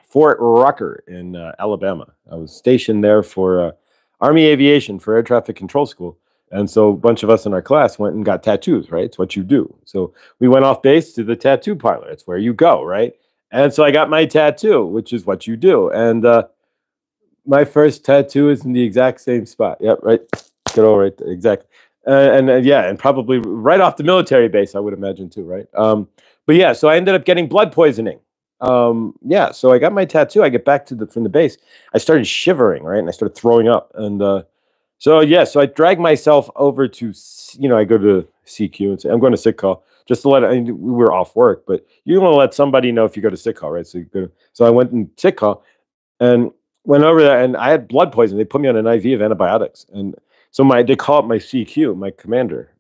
Fort Rucker in Alabama. I was stationed there for Army Aviation for Air Traffic Control School. And so a bunch of us in our class went and got tattoos, right? It's what you do. So we went off base to the tattoo parlor. It's where you go, right? And so I got my tattoo, which is what you do. And my first tattoo is in the exact same spot. Yep, right. Good old right there. Exactly. Yeah, and probably right off the military base, I would imagine too, right? But yeah, so I ended up getting blood poisoning. Yeah, so I got my tattoo. I get back from the base. I started shivering, right? And I started throwing up. And so yeah, so I dragged myself over to, I go to CQ and say, I'm going to sick call, just to let, we were off work, but you want to let somebody know if you go to sick call, right? So I went in sick call and went over there, and I had blood poisoning. They put me on an IV of antibiotics. And so they call up my CQ, my commander,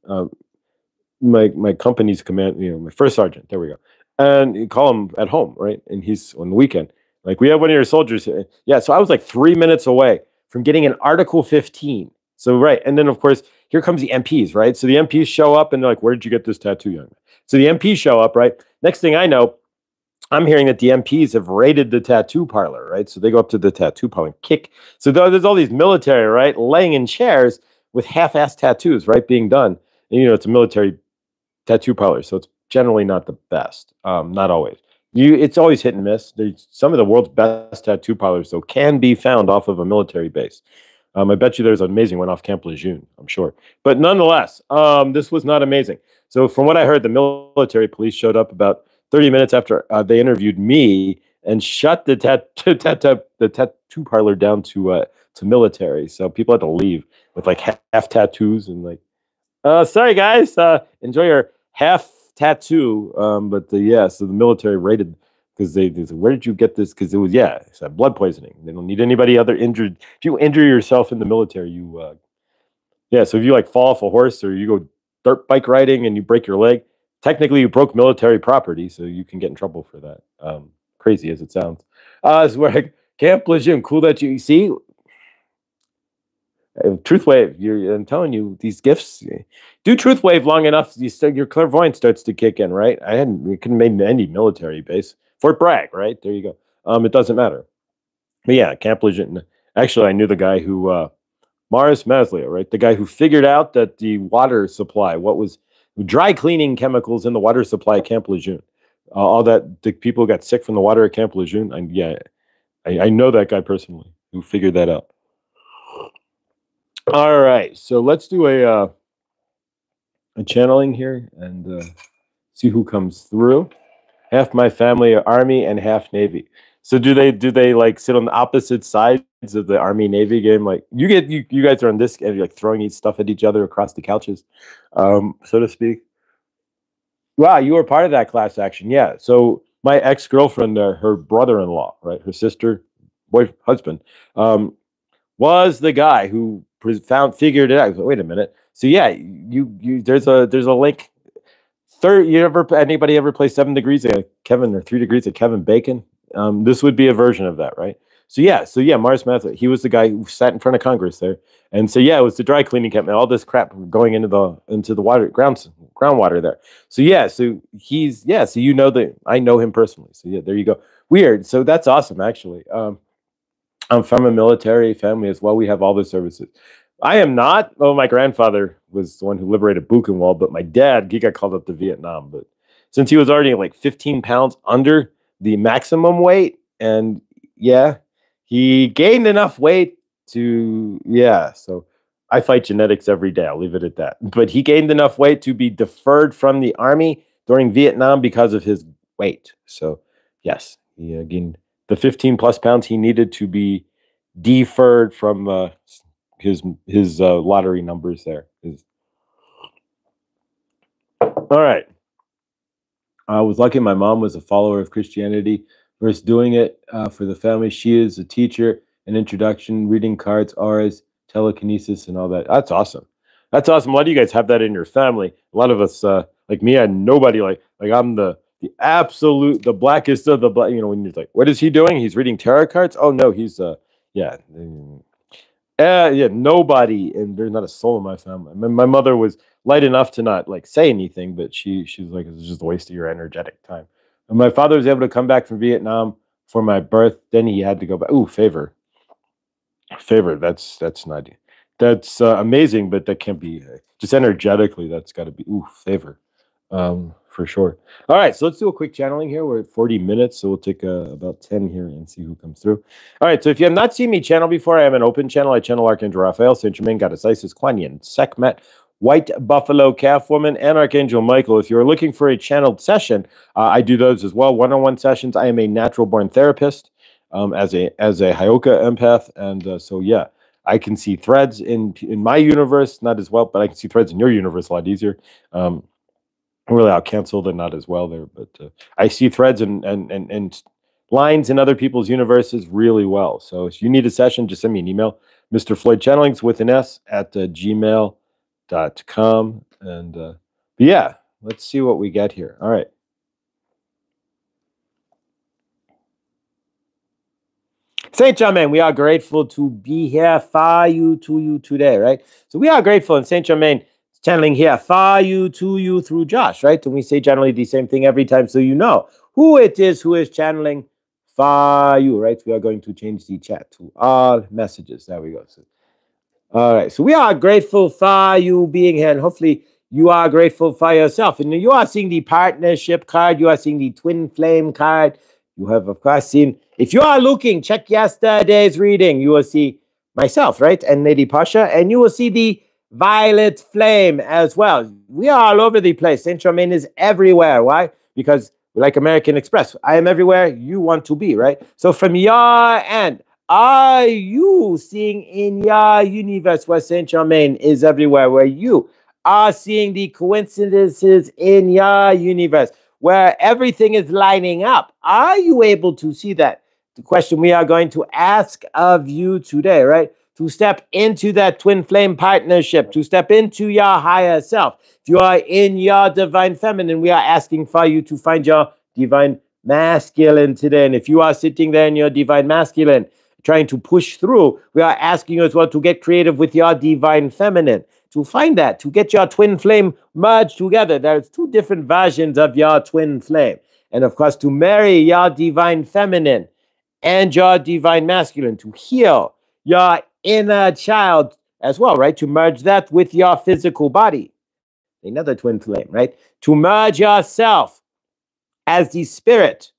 my company's command, my first sergeant, there we go. And you call him at home, right? And he's on the weekend. Like, we have one of your soldiers here. Yeah, so I was like 3 minutes away from getting an Article 15. So, right. And then, of course, here comes the MPs, right? So the MPs show up and they're like, where did you get this tattoo, young man? So the MPs show up, right? Next thing I know, I'm hearing that the MPs have raided the tattoo parlor, right? So they go up to the tattoo parlor and kick. So there's all these military, right, laying in chairs with half-assed tattoos, right, being done. And, it's a military tattoo parlor, so it's generally not the best. Not always. It's always hit and miss. There's some of the world's best tattoo parlors, though, can be found off of a military base. I bet you there's an amazing one off Camp Lejeune, I'm sure. But nonetheless, this was not amazing. So from what I heard, the military police showed up about 30 minutes after they interviewed me and shut the tattoo parlor down to military. So people had to leave with like half tattoos and like, sorry guys, enjoy your half tattoo. Yeah, so the military raided because they said, where did you get this? Because it's blood poisoning. They don't need anybody other injured. If you injure yourself in the military, so if you like fall off a horse or you go dirt bike riding and you break your leg, technically you broke military property, so you can get in trouble for that. Crazy as it sounds. It's where Camp Lejeune, cool that you see. Truth wave, I'm telling you, these gifts, do truth wave long enough, your clairvoyance starts to kick in, right? We couldn't make any military base. Fort Bragg, right? There you go. It doesn't matter. But yeah, Camp Lejeune. Actually, I knew the guy who, Mars Maslio, right? The guy who figured out that the water supply, what was dry cleaning chemicals in the water supply at Camp Lejeune. All that, the people who got sick from the water at Camp Lejeune. I know that guy personally who figured that out. All right, so let's do a channeling here and see who comes through. Half my family are Army and half Navy. So do they like sit on the opposite sides of the Army Navy game? Like you guys are on this and you're like throwing stuff at each other across the couches, so to speak. Wow, you were part of that class action, yeah. So my ex-girlfriend, her brother-in-law, right, her sister, husband, was the guy who figured it out. Wait a minute. So yeah, there's a link. Anybody ever play 7 Degrees of Kevin or 3 Degrees of Kevin Bacon? This would be a version of that, right? So yeah, Mars Mathur, he was the guy who sat in front of Congress there, and so yeah, it was the dry cleaning camp and all this crap going into the water groundwater there. So yeah, so that I know him personally. So yeah, there you go. Weird. So that's awesome, actually. I'm from a military family as well. We have all the services. I am not. Oh, my grandfather was the one who liberated Buchenwald, but my dad, he got called up to Vietnam. But since he was already like 15 pounds under the maximum weight, and yeah, he gained enough weight to, so I fight genetics every day. I'll leave it at that. But he gained enough weight to be deferred from the Army during Vietnam because of his weight. So yes, he gained the 15 plus pounds he needed to be deferred from his lottery numbers there. All right. I was lucky my mom was a follower of Christianity versus doing it for the family. She is a teacher, an introduction, reading cards, auras, telekinesis, and all that. That's awesome. That's awesome. A lot of you guys have that in your family. A lot of us, like me, had nobody like I'm the absolute, the blackest of the black. You know, when you're like, what is he doing? He's reading tarot cards. Oh no, he's yeah. Yeah, nobody, and there's not a soul in my family. My mother was light enough to not like say anything, but she's like, it's just a waste of your energetic time. And my father was able to come back from Vietnam for my birth. Then he had to go back. Ooh, favor. That's not. That's amazing, but that can't be just energetically. That's got to be favor, for sure. All right, so let's do a quick channeling here. We're at 40 minutes, so we'll take about 10 here and see who comes through. All right, so if you have not seen me channel before, I have an open channel. I channel Archangel Raphael, Saint Germain, Goddess Isis, Kuan Yin, Sekhmet, White Buffalo Calf Woman, and Archangel Michael. If you're looking for a channeled session, I do those as well. One-on-one sessions. I am a natural-born therapist as a Hyoka empath, and so yeah, I can see threads in my universe, not as well, but I can see threads in your universe a lot easier. Really, I'll cancel the not as well there, but I see threads and lines in other people's universes really well. So if you need a session, just send me an email, Mr. Floyd Channelings with an S at gmail.com. And yeah, let's see what we get here. All right. Saint Germain, we are grateful to be here for you, to you today, right? So we are grateful, and Saint Germain channeling here for you, to you through Josh, right? And we say generally the same thing every time, so you know who it is who is channeling for you, right? We are going to change the chat to all messages. There we go. So, all right, so we are grateful for you being here, and hopefully you are grateful for yourself. And you are seeing the partnership card, you are seeing the twin flame card. You have, of course, seen, if you are looking, check yesterday's reading. You will see myself, right? And Lady Pasha, and you will see the violet flame as well. We are all over the place. Saint Germain is everywhere. Why? Because like American Express, I am everywhere you want to be, right? So from your end, are you seeing in your universe where Saint Germain is everywhere, where you are seeing the coincidences in your universe, where everything is lining up? Are you able to see that? The question we are going to ask of you today, right? To step into that twin flame partnership, to step into your higher self. If you are in your divine feminine, we are asking for you to find your divine masculine today. And if you are sitting there in your divine masculine, trying to push through, we are asking you as well to get creative with your divine feminine, to find that, to get your twin flame merged together. There's two different versions of your twin flame. And of course, to marry your divine feminine and your divine masculine, to heal your inner child as well, right? To merge that with your physical body. Another twin flame, right? To merge yourself as the spirit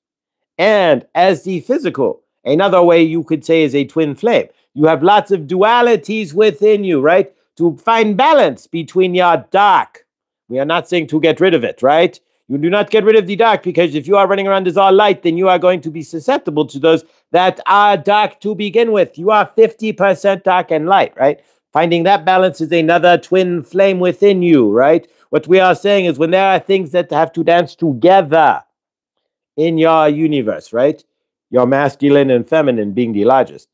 and as the physical. Another way you could say is a twin flame. You have lots of dualities within you, right? To find balance between your dark. We are not saying to get rid of it, right? You do not get rid of the dark, because if you are running around as all light, then you are going to be susceptible to those that are dark to begin with. You are 50% dark and light, right? Finding that balance is another twin flame within you, right? What we are saying is when there are things that have to dance together in your universe, right? Your masculine and feminine being the largest.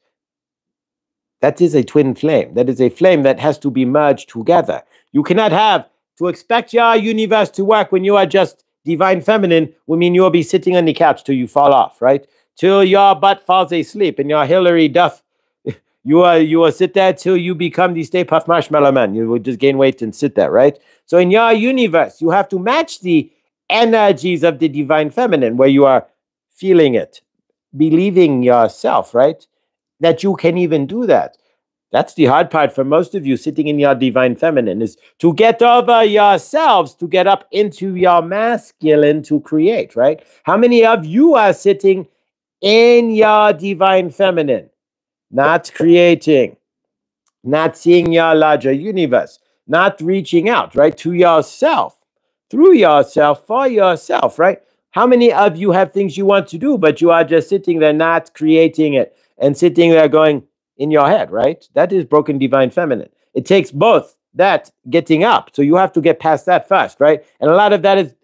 That is a twin flame. That is a flame that has to be merged together. You cannot have to expect your universe to work when you are just divine feminine. I mean, you'll be sitting on the couch till you fall off, right? Till your butt falls asleep and your Hillary Duff. You will sit there till you become the Stay Puft Marshmallow Man. You will just gain weight and sit there, right? So in your universe, you have to match the energies of the divine feminine, where you are feeling it, believing yourself, right? That you can even do that. That's the hard part for most of you sitting in your divine feminine, is to get over yourselves, to get up into your masculine to create, right? How many of you are sitting in your divine feminine, not creating, not seeing your larger universe, not reaching out, right, to yourself, through yourself, for yourself, right? How many of you have things you want to do, but you are just sitting there not creating it and sitting there going in your head, right? That is broken divine feminine. It takes both that getting up. So you have to get past that first, right? And a lot of that is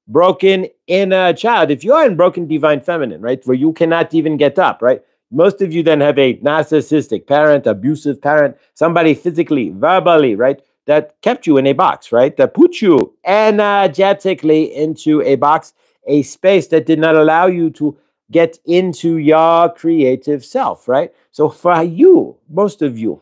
broken inner child. If you're in broken divine feminine, right, where you cannot even get up, right? Most of you then have a narcissistic parent, abusive parent, somebody physically, verbally, right, that kept you in a box, right, that put you energetically into a box, a space that did not allow you to get into your creative self, right? So for you, most of you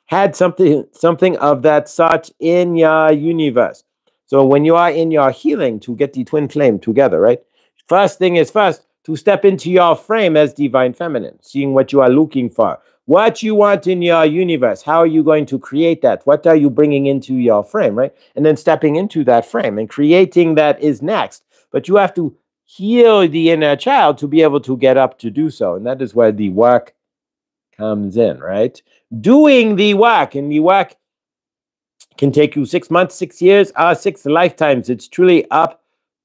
had something of that sort in your universe. So when you are in your healing to get the twin flame together, right? First thing is first to step into your frame as divine feminine, seeing what you are looking for, what you want in your universe. How are you going to create that? What are you bringing into your frame, right? And then stepping into that frame and creating that is next. But you have to heal the inner child to be able to get up to do so. And that is where the work comes in, right? Doing the work, and the work can take you 6 months, 6 years, 6 lifetimes. It's truly up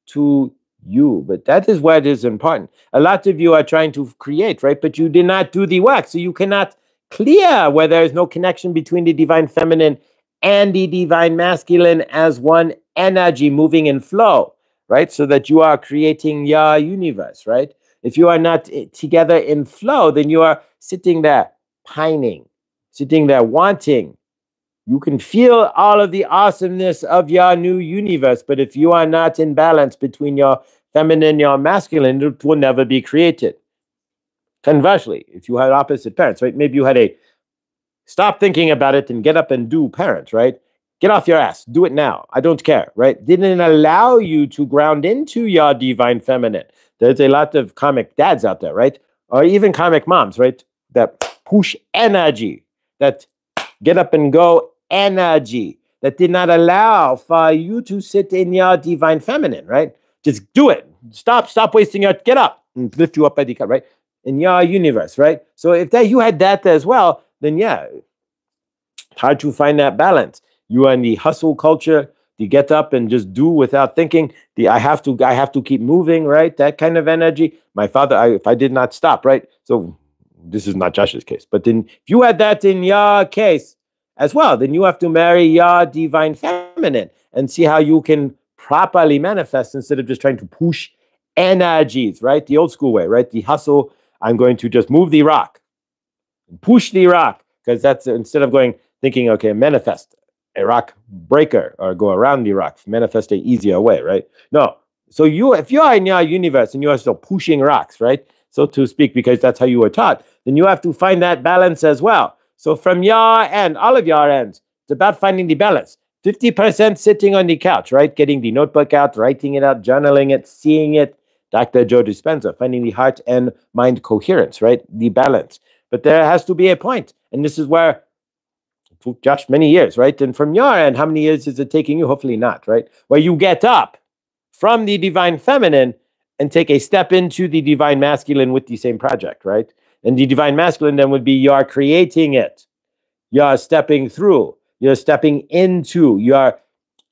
to you. But that is what is important. A lot of you are trying to create, right? But you did not do the work. So you cannot clear where there is no connection between the divine feminine and the divine masculine as one energy moving in flow, right? So that you are creating your universe, right? If you are not together in flow, then you are sitting there pining, sitting there wanting. You can feel all of the awesomeness of your new universe, but if you are not in balance between your feminine and your masculine, it will never be created. Conversely, if you had opposite parents, right? Maybe you had a stop thinking about it and get up and do parents, right? Get off your ass. Do it now. I don't care, right? Didn't allow you to ground into your divine feminine. There's a lot of comic dads out there, right? Or even comic moms, right? That push energy, that get up and go energy, that did not allow for you to sit in your divine feminine, right? Just do it. Stop wasting your, get up and lift you up by the cut, right? In your universe, right? So if that you had that as well, then yeah, hard to find that balance. You are in the hustle culture, the get up and just do without thinking, the I have to keep moving, right? That kind of energy. My father, if I did not stop, right? So this is not Josh's case, but then if you had that in your case as well, then you have to marry your divine feminine and see how you can properly manifest instead of just trying to push energies, right? The old school way, right? The hustle, I'm going to just move the rock, push the rock, because that's instead of thinking, okay, manifest a rock breaker or go around the rock, manifest an easier way, right? No. So if you are in your universe and you are still pushing rocks, right? So to speak, because that's how you were taught, then you have to find that balance as well. So from your end, all of your ends, it's about finding the balance. 50% sitting on the couch, right? Getting the notebook out, writing it out, journaling it, seeing it. Dr. Joe Dispenza, finding the heart and mind coherence, right? The balance. But there has to be a point. And this is where it took Josh many years, right? And from your end, how many years is it taking you? Hopefully not, right? Where you get up from the divine feminine and take a step into the divine masculine with the same project, right? And the divine masculine then would be you're creating it. You're stepping through. You're stepping into. You're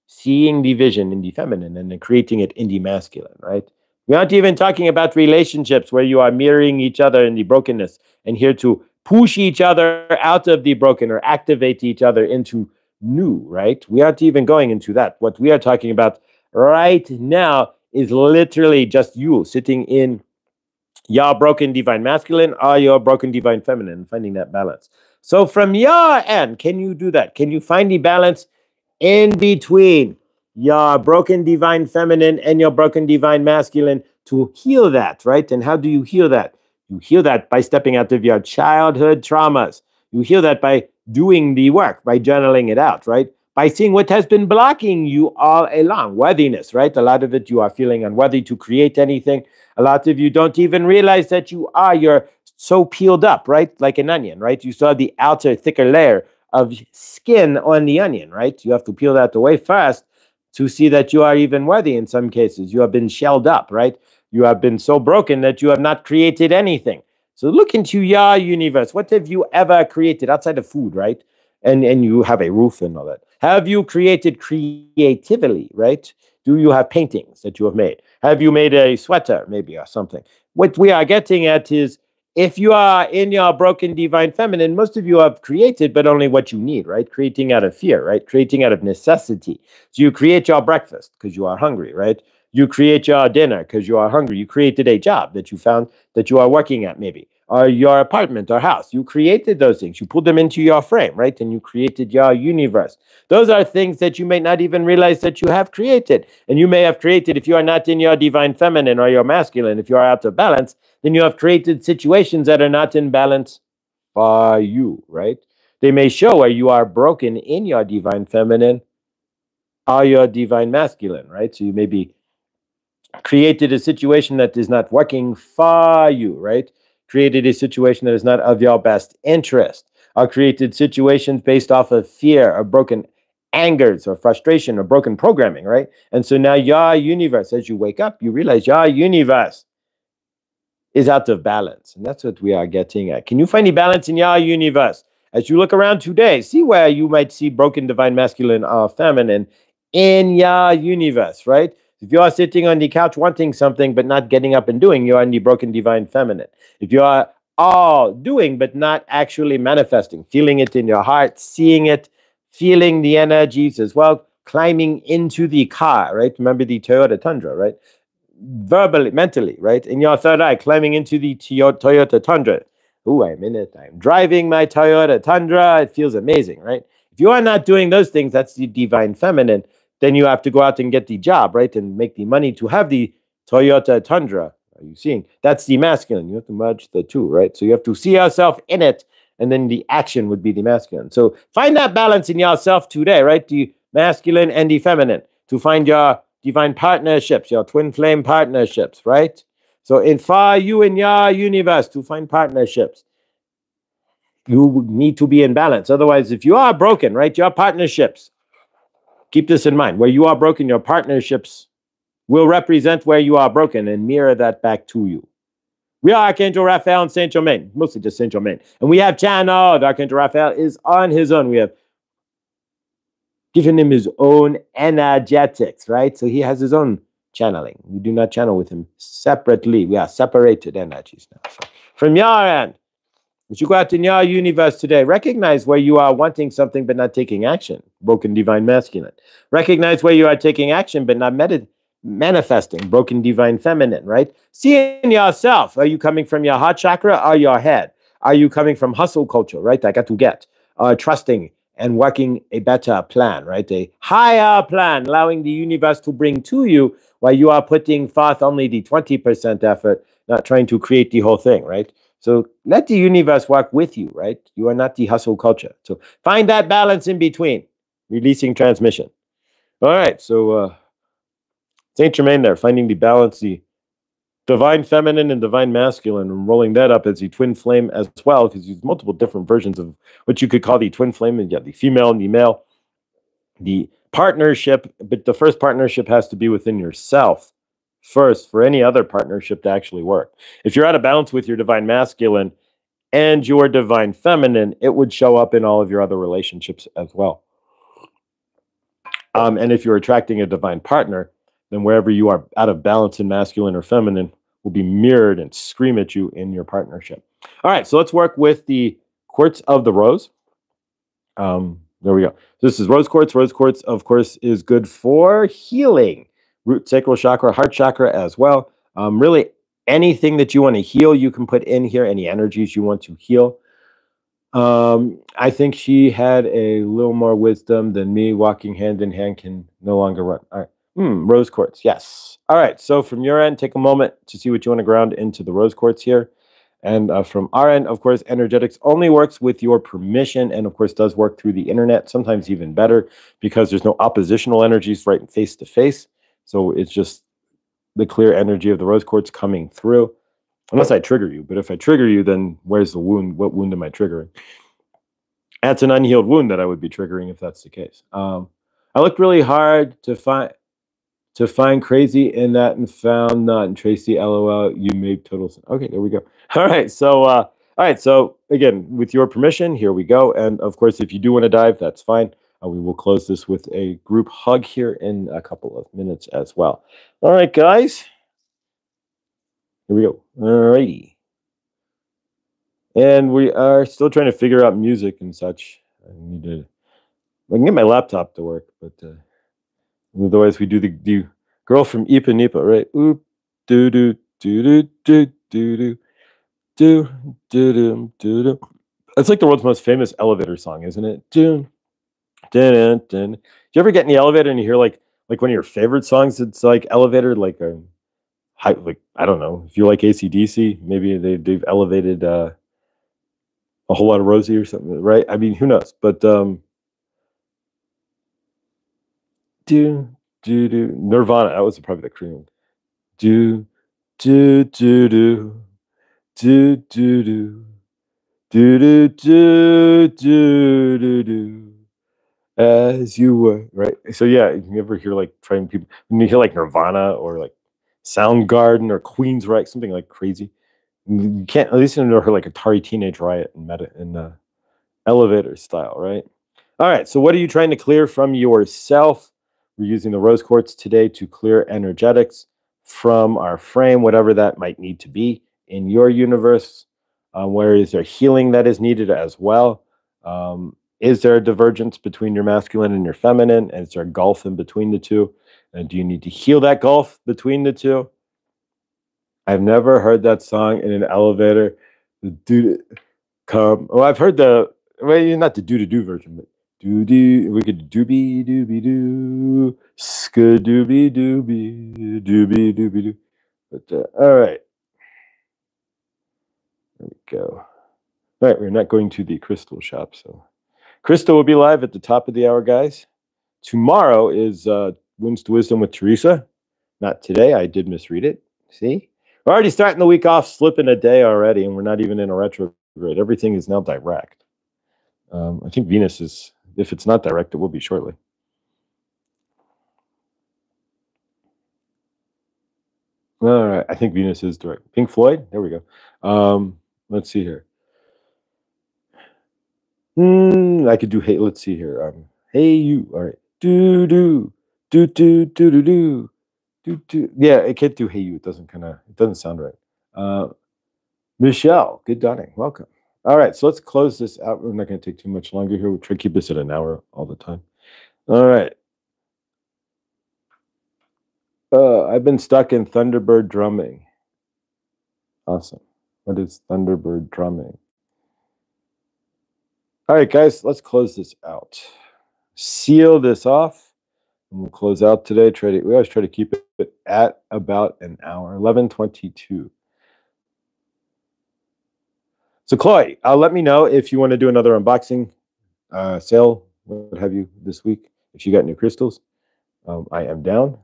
seeing the vision in the feminine and then creating it in the masculine, right? We aren't even talking about relationships where you are mirroring each other in the brokenness and here to push each other out of the broken or activate each other into new, right? We aren't even going into that. What we are talking about right now is literally just you sitting in your broken divine masculine or your broken divine feminine, finding that balance. So from your end, can you do that? Can you find the balance in between your broken divine feminine and your broken divine masculine to heal that, right? And how do you heal that? You heal that by stepping out of your childhood traumas. You heal that by doing the work, by journaling it out, right? By seeing what has been blocking you all along. Worthiness, right? A lot of it you are feeling unworthy to create anything. A lot of you don't even realize that you're so peeled up, right? Like an onion, right? You saw the outer, thicker layer of skin on the onion, right? You have to peel that away first to see that you are even worthy in some cases. You have been shelled up, right? You have been so broken that you have not created anything. So look into your universe. What have you ever created outside of food, right? And you have a roof and all that. Have you created creatively, right? Do you have paintings that you have made? Have you made a sweater, maybe, or something? What we are getting at is if you are in your broken divine feminine, most of you have created, but only what you need, right? Creating out of fear, right? Creating out of necessity. So you create your breakfast because you are hungry, right? You create your dinner because you are hungry. You created a job that you found that you are working at, maybe, or your apartment or house. You created those things. You pulled them into your frame, right? And you created your universe. Those are things that you may not even realize that you have created. And you may have created, if you are not in your divine feminine or your masculine, if you are out of balance, then you have created situations that are not in balance for you, right? They may show where you are broken in your divine feminine or your divine masculine, right? So you may be created a situation that is not working for you, right? Created a situation that is not of your best interest, or created situations based off of fear or broken angers or frustration or broken programming, right? And so now your universe, as you wake up, you realize your universe is out of balance. And that's what we are getting at. Can you find the balance in your universe? As you look around today, see where you might see broken divine masculine or feminine in your universe, right? If you are sitting on the couch wanting something but not getting up and doing, you are in the broken divine feminine. If you are all doing but not actually manifesting, feeling it in your heart, seeing it, feeling the energies as well, climbing into the car, right? Remember the Toyota Tundra, right? Verbally, mentally, right? In your third eye, climbing into the Toyota Tundra. Ooh, I'm in it. I'm driving my Toyota Tundra. It feels amazing, right? If you are not doing those things, that's the divine feminine. Then you have to go out and get the job, right? And make the money to have the Toyota Tundra. Are you seeing? That's the masculine. You have to merge the two, right? So you have to see yourself in it, and then the action would be the masculine. So find that balance in yourself today, right? The masculine and the feminine, to find your divine partnerships, your twin flame partnerships, right? So in for you in your universe to find partnerships, you need to be in balance. Otherwise, if you are broken, right, your partnerships, keep this in mind, where you are broken, your partnerships will represent where you are broken and mirror that back to you. We are Archangel Raphael and Saint Germain, mostly just Saint Germain. And we have channeled. Archangel Raphael is on his own. We have given him his own energetics, right? So he has his own channeling. We do not channel with him separately. We are separated energies now. So from your end, as you go out in your universe today, recognize where you are wanting something but not taking action. Broken divine masculine. Recognize where you are taking action but not manifesting. Broken divine feminine, right? See in yourself. Are you coming from your heart chakra or your head? Are you coming from hustle culture, right? I got to get. Trusting and working a better plan, right? A higher plan, allowing the universe to bring to you while you are putting forth only the 20% effort, not trying to create the whole thing, right? So let the universe work with you, right? You are not the hustle culture. So find that balance in between, releasing transmission. All right, so Saint Germain there, finding the balance, the divine feminine and divine masculine, and rolling that up as the twin flame as well, because there's multiple different versions of what you could call the twin flame, and you have the female and the male, the partnership, but the first partnership has to be within yourself first for any other partnership to actually work. If you're out of balance with your divine masculine and your divine feminine, it would show up in all of your other relationships as well. And if you're attracting a divine partner, then wherever you are out of balance in masculine or feminine will be mirrored and scream at you in your partnership. All right, so let's work with the quartz of the rose. There we go. This is rose quartz. Rose quartz, of course, is good for healing. Root, sacral chakra, heart chakra as well. Really, anything that you want to heal, you can put in here. Any energies you want to heal. I think she had a little more wisdom than me. Walking hand in hand can no longer run. All right. Rose quartz, yes. All right, so from your end, take a moment to see what you want to ground into the rose quartz here. And from our end, of course, energetics only works with your permission and, of course, does work through the internet, sometimes even better because there's no oppositional energies right face to face. So it's just the clear energy of the rose quartz coming through. Unless I trigger you. But if I trigger you, then where's the wound? What wound am I triggering? That's an unhealed wound that I would be triggering if that's the case. I looked really hard to find crazy in that and found not. And Tracy, LOL, you made total sense. Okay, there we go. All right, so again, with your permission, here we go. And of course, if you do want to dive, that's fine. We will close this with a group hug here in a couple of minutes as well. All right, guys. Here we go. All righty. And we are still trying to figure out music and such. I can get my laptop to work, but otherwise we do Girl from Ipanema, right? Oop, doo doo doo doo doo doo doo doo doo doo doo doo. It's like the world's most famous elevator song, isn't it? Dun, dun, dun, dun. Do you ever get in the elevator and you hear like one of your favorite songs? It's like elevator, like like I don't know. If you like AC/DC, maybe they've elevated a whole lot of Rosie or something, right? I mean, who knows? But do do do Nirvana. That was probably the Korean. Do do do do do do do do do do do do do. As you were, right? So yeah, you ever hear like trying people when you hear like Nirvana or like Soundgarden or Queensryche, something like crazy. You can't at least you know her like Atari Teenage Riot and meta in elevator style, right? All right. So what are you trying to clear from yourself? We're using the rose quartz today to clear energetics from our frame, whatever that might need to be in your universe. Where is there healing that is needed as well? Is there a divergence between your masculine and your feminine? And is there a gulf in between the two? And do you need to heal that gulf between the two? I've never heard that song in an elevator. The dude come. Oh, I've heard not the do version, but do. We could doobie doobie doo, skadoobie doobie doobie doobie doo. But all right, there we go. All right, we're not going to the crystal shop, so Crystal will be live at the top of the hour, guys. Tomorrow is Wounds to Wisdom with Teresa. Not today. I did misread it. See? We're already starting the week off, slipping a day already, and we're not even in a retrograde. Everything is now direct. I think Venus is, if it's not direct, it will be shortly. All right. I think Venus is direct. Pink Floyd? There we go. Let's see here. I could do hey. Let's see here. Hey you. All right. Do do do do do do do do do. Yeah, I can't do hey you. It doesn't sound right. Michelle, good dawning. Welcome. All right, so let's close this out. We're not going to take too much longer here. We'll try to keep this at an hour all the time. All right. I've been stuck in Thunderbird drumming. Awesome. What is Thunderbird drumming? All right, guys, let's close this out. Seal this off. And we'll close out today. We always try to keep it at about an hour, 11:22. So, Chloe, let me know if you want to do another unboxing, sale, what have you, this week. If you got new crystals, I am down.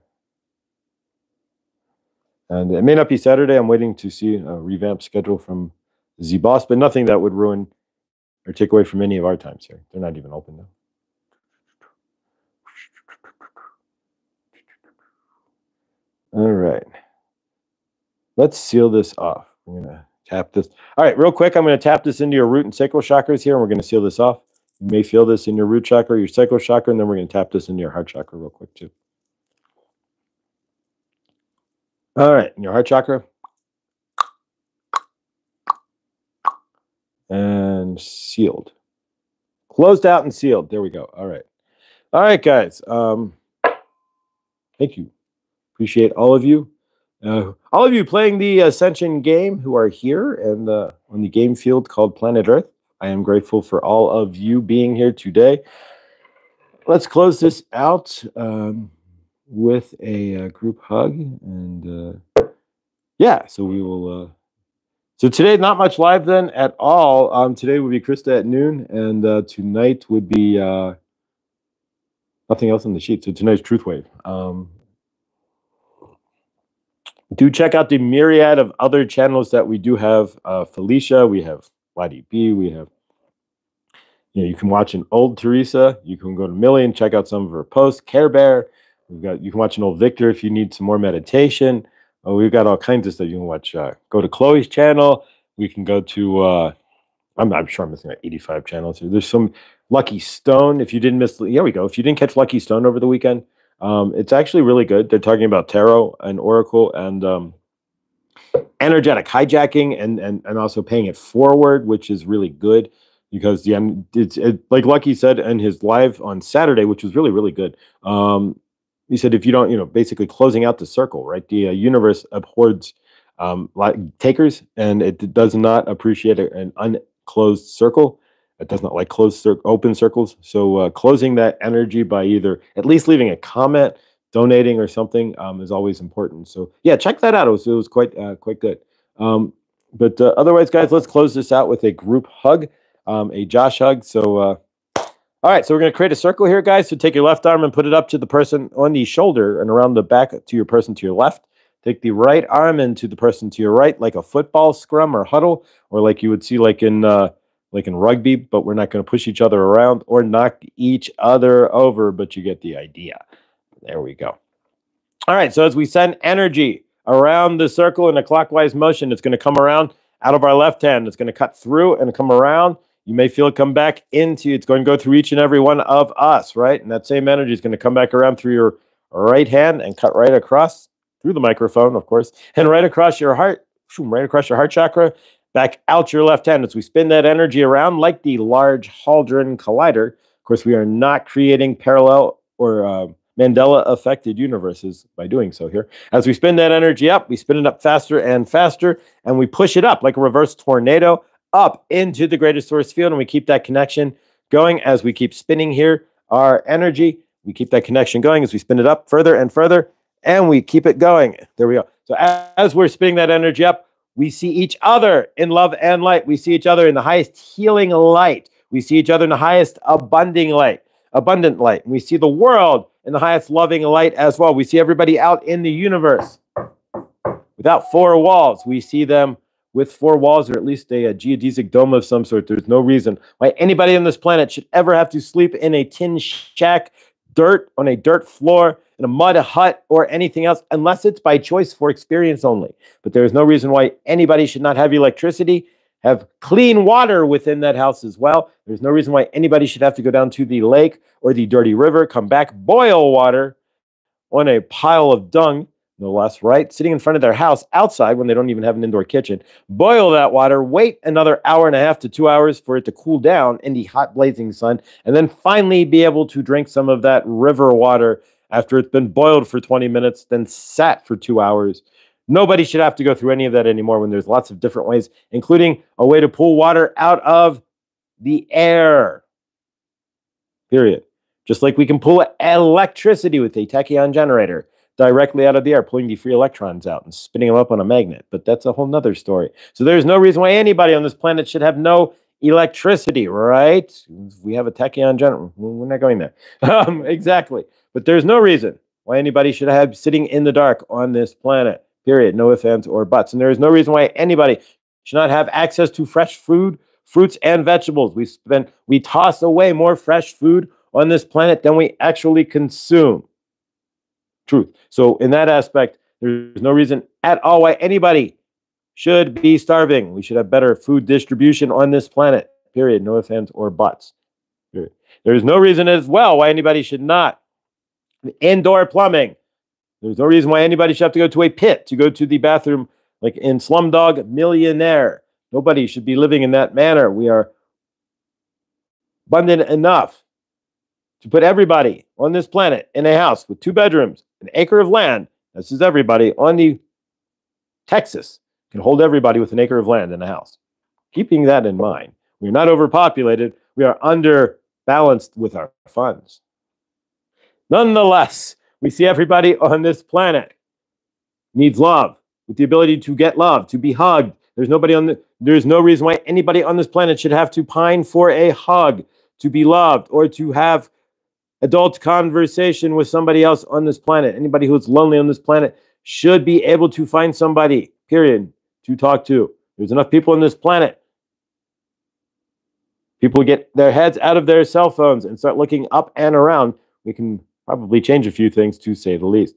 And it may not be Saturday. I'm waiting to see a revamped schedule from Z-Boss, but nothing that would ruin or take away from any of our times here. They're not even open now. All right. Let's seal this off. I'm going to tap this. All right, real quick, I'm going to tap this into your root and sacral chakras here, and we're going to seal this off. You may feel this in your root chakra, your sacral chakra, and then we're going to tap this into your heart chakra real quick, too. All right, in your heart chakra. And sealed. Closed out and sealed. There we go. All right. All right, guys. Thank you. Appreciate all of you. All of you playing the Ascension game who are here and on the game field called Planet Earth. I am grateful for all of you being here today. Let's close this out with a group hug. And yeah, so we will... So today, not much live then at all. Today would be Krista at noon, and tonight would be nothing else on the sheet. So tonight's Truth Wave. Do check out the myriad of other channels that we do have. Felicia, we have YDB, we have, you can watch an old Teresa. You can go to Millie and check out some of her posts. Care Bear, you can watch an old Victor if you need some more meditation. We've got all kinds of stuff you can watch. Go to Chloe's channel. We can go to, I'm sure I'm missing like 85 channels here. There's some Lucky Stone. If you didn't miss, here we go. If you didn't catch Lucky Stone over the weekend, it's actually really good. They're talking about tarot and oracle, and energetic hijacking and also paying it forward, which is really good because like Lucky said in his live on Saturday, which was really, really good. He said, if you don't, basically closing out the circle, right? The universe abhors like takers, and it does not appreciate an unclosed circle. It does not like open circles. So closing that energy by either at least leaving a comment, donating, or something is always important. So yeah, check that out. It was quite good. But otherwise, guys, let's close this out with a group hug, a Josh hug. So all right, so we're going to create a circle here, guys. So take your left arm and put it up to the person on the shoulder and around the back to your person to your left. Take the right arm into the person to your right, like a football scrum or huddle, or like you would see like in rugby, but we're not going to push each other around or knock each other over, but you get the idea. There we go. All right, so as we send energy around the circle in a clockwise motion, it's going to come around out of our left hand. It's going to cut through and come around. You may feel it come back into, it's going to go through each and every one of us, right? And that same energy is going to come back around through your right hand and cut right across through the microphone, of course, and right across your heart, right across your heart chakra, back out your left hand as we spin that energy around like the Large Hadron Collider. Of course, we are not creating parallel or Mandela-affected universes by doing so here. As we spin that energy up, we spin it up faster and faster, and we push it up like a reverse tornado up into the greatest source field, and we keep that connection going as we keep spinning here. Our energy, we keep that connection going as we spin it up further and further, and we keep it going. There we go. So as we're spinning that energy up, we see each other in love and light. We see each other in the highest healing light. We see each other in the highest abundant light. We see the world in the highest loving light as well. We see everybody out in the universe without four walls. We see them with four walls, or at least a geodesic dome of some sort. There's no reason why anybody on this planet should ever have to sleep in a tin shack, on a dirt floor, in a mud hut, or anything else, unless it's by choice for experience only. But there's no reason why anybody should not have electricity, have clean water within that house as well. There's no reason why anybody should have to go down to the lake or the dirty river, come back, boil water on a pile of dung, no less, right? Sitting in front of their house outside when they don't even have an indoor kitchen. Boil that water, wait another hour and a half to 2 hours for it to cool down in the hot blazing sun, and then finally be able to drink some of that river water after it's been boiled for 20 minutes, then sat for 2 hours. Nobody should have to go through any of that anymore when there's lots of different ways, including a way to pull water out of the air. Period. Just like we can pull electricity with a tachyon generator directly out of the air, pulling the free electrons out and spinning them up on a magnet. But that's a whole nother story. So there's no reason why anybody on this planet should have no electricity, right? We have a tachyon generator. We're not going there. Exactly. But there's no reason why anybody should have sitting in the dark on this planet. Period. No ifs, ands, or buts. And there is no reason why anybody should not have access to fresh food, fruits, and vegetables. We toss away more fresh food on this planet than we actually consume. Truth. So in that aspect, there's no reason at all why anybody should be starving. We should have better food distribution on this planet. Period. No ifs, ands, or buts. Period. There's no reason as well why anybody should not. Indoor plumbing. There's no reason why anybody should have to go to a pit to go to the bathroom, like in Slumdog Millionaire. Nobody should be living in that manner. We are abundant enough to put everybody on this planet in a house with 2 bedrooms, an acre of land. This is everybody on the Texas can hold everybody with an acre of land in a house. Keeping that in mind, we're not overpopulated. We are underbalanced with our funds. Nonetheless, we see everybody on this planet needs love, with the ability to get love, to be hugged. There's no reason why anybody on this planet should have to pine for a hug, to be loved, or to have adult conversation with somebody else on this planet. Anybody who's lonely on this planet should be able to find somebody, period, to talk to. There's enough people on this planet. People get their heads out of their cell phones and start looking up and around. We can probably change a few things, to say the least.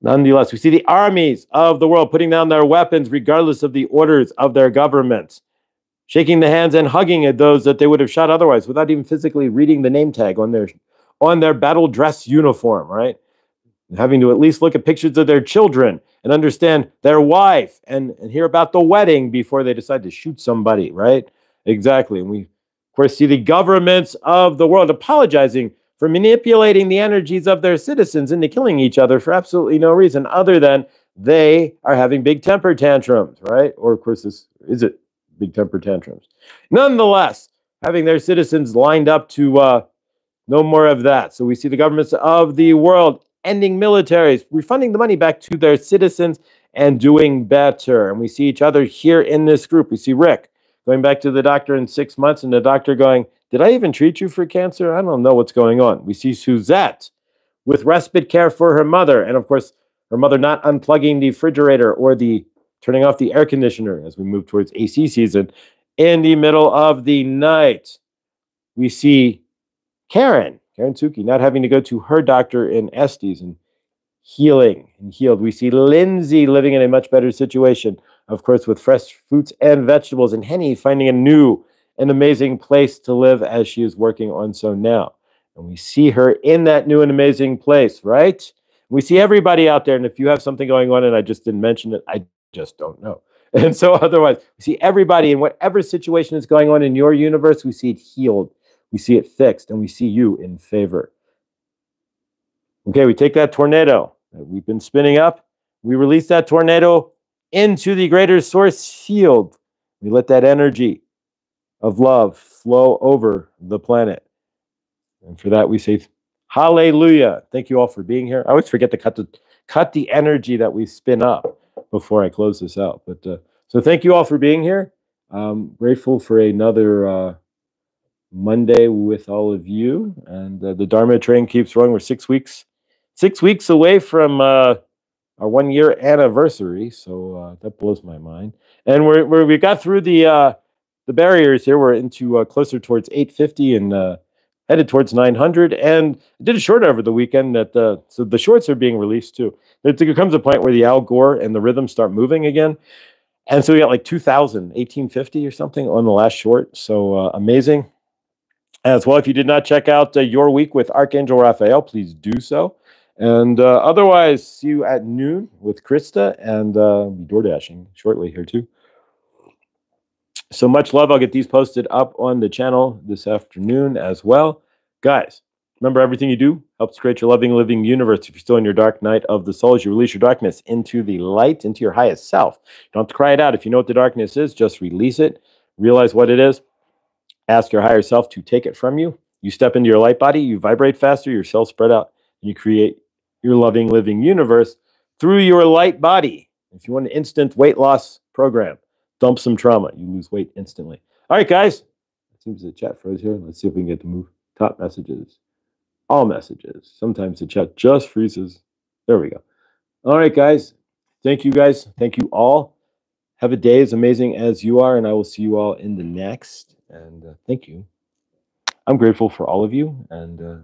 Nonetheless, we see the armies of the world putting down their weapons regardless of the orders of their governments, shaking the hands and hugging at those that they would have shot otherwise without even physically reading the name tag on their battle dress uniform, right? and having to at least look at pictures of their children and understand their wife and hear about the wedding before they decide to shoot somebody, right? Exactly. And we, of course, see the governments of the world apologizing for manipulating the energies of their citizens into killing each other for absolutely no reason other than they are having big temper tantrums, right? Or, of course, this is it, big temper tantrums. Nonetheless, having their citizens lined up to no more of that. So we see the governments of the world ending militaries, refunding the money back to their citizens, and doing better. And we see each other here in this group. We see Rick going back to the doctor in 6 months, and the doctor going, "Did I even treat you for cancer? I don't know what's going on." We see Suzette with respite care for her mother, and of course, her mother not unplugging the refrigerator or the turning off the air conditioner as we move towards AC season in the middle of the night. We see Karen Suki, not having to go to her doctor in Estes and healing and healed. We see Lindsay living in a much better situation, of course, with fresh fruits and vegetables, and Henny finding a new and amazing place to live as she is working on so now. And we see her in that new and amazing place, right? We see everybody out there, and if you have something going on and I just didn't mention it, I just don't know. And so otherwise, we see everybody in whatever situation is going on in your universe, we see it healed. We see it fixed, and we see you in favor. Okay, we take that tornado that we've been spinning up. We release that tornado into the greater source field. We let that energy of love flow over the planet. And for that, we say, hallelujah. Thank you all for being here. I always forget to cut the energy that we spin up before I close this out. But so thank you all for being here. I'm grateful for another Monday with all of you, and the Dharma train keeps rolling. We're 6 weeks away from our 1 year anniversary, so that blows my mind. And we got through the barriers here. We're into closer towards 850 and headed towards 900. And I did a short over the weekend that so the shorts are being released too. There comes a point where the Al Gore and the rhythm start moving again. And so we got like 1850 or something on the last short. So amazing. As well, if you did not check out Your Week with Archangel Raphael, please do so. And otherwise, see you at noon with Krista, and be door dashing shortly here too. So much love. I'll get these posted up on the channel this afternoon as well. Guys, remember, everything you do helps create your loving, living universe. If you're still in your dark night of the soul, as you release your darkness into the light, into your highest self. You don't have to cry it out. If you know what the darkness is, just release it. Realize what it is. Ask your higher self to take it from you. You step into your light body, you vibrate faster, your cells spread out, and you create your loving, living universe through your light body. If you want an instant weight loss program, dump some trauma. You lose weight instantly. All right, guys. It seems the chat froze here. Let's see if we can get to move. Top messages. All messages. Sometimes the chat just freezes. There we go. All right, guys. Thank you, guys. Thank you all. Have a day as amazing as you are, and I will see you all in the next. And thank you. I'm grateful for all of you, and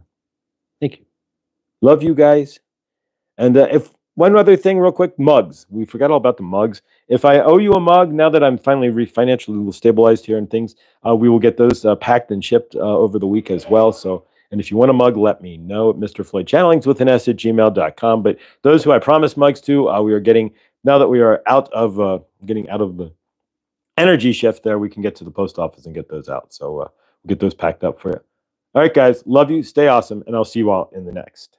thank you. Love you guys. And if one other thing real quick, mugs. We forgot all about the mugs. If I owe you a mug, now that I'm finally financially stabilized here and things, we will get those packed and shipped over the week as well. So, and if you want a mug, let me know at Mr. Floyd Channelings with an S at gmail.com. But those who I promised mugs to, we are getting, now that we are getting out of the energy shift there, we can get to the post office and get those out. So we'll get those packed up for you. All right, guys. Love you. Stay awesome. And I'll see you all in the next.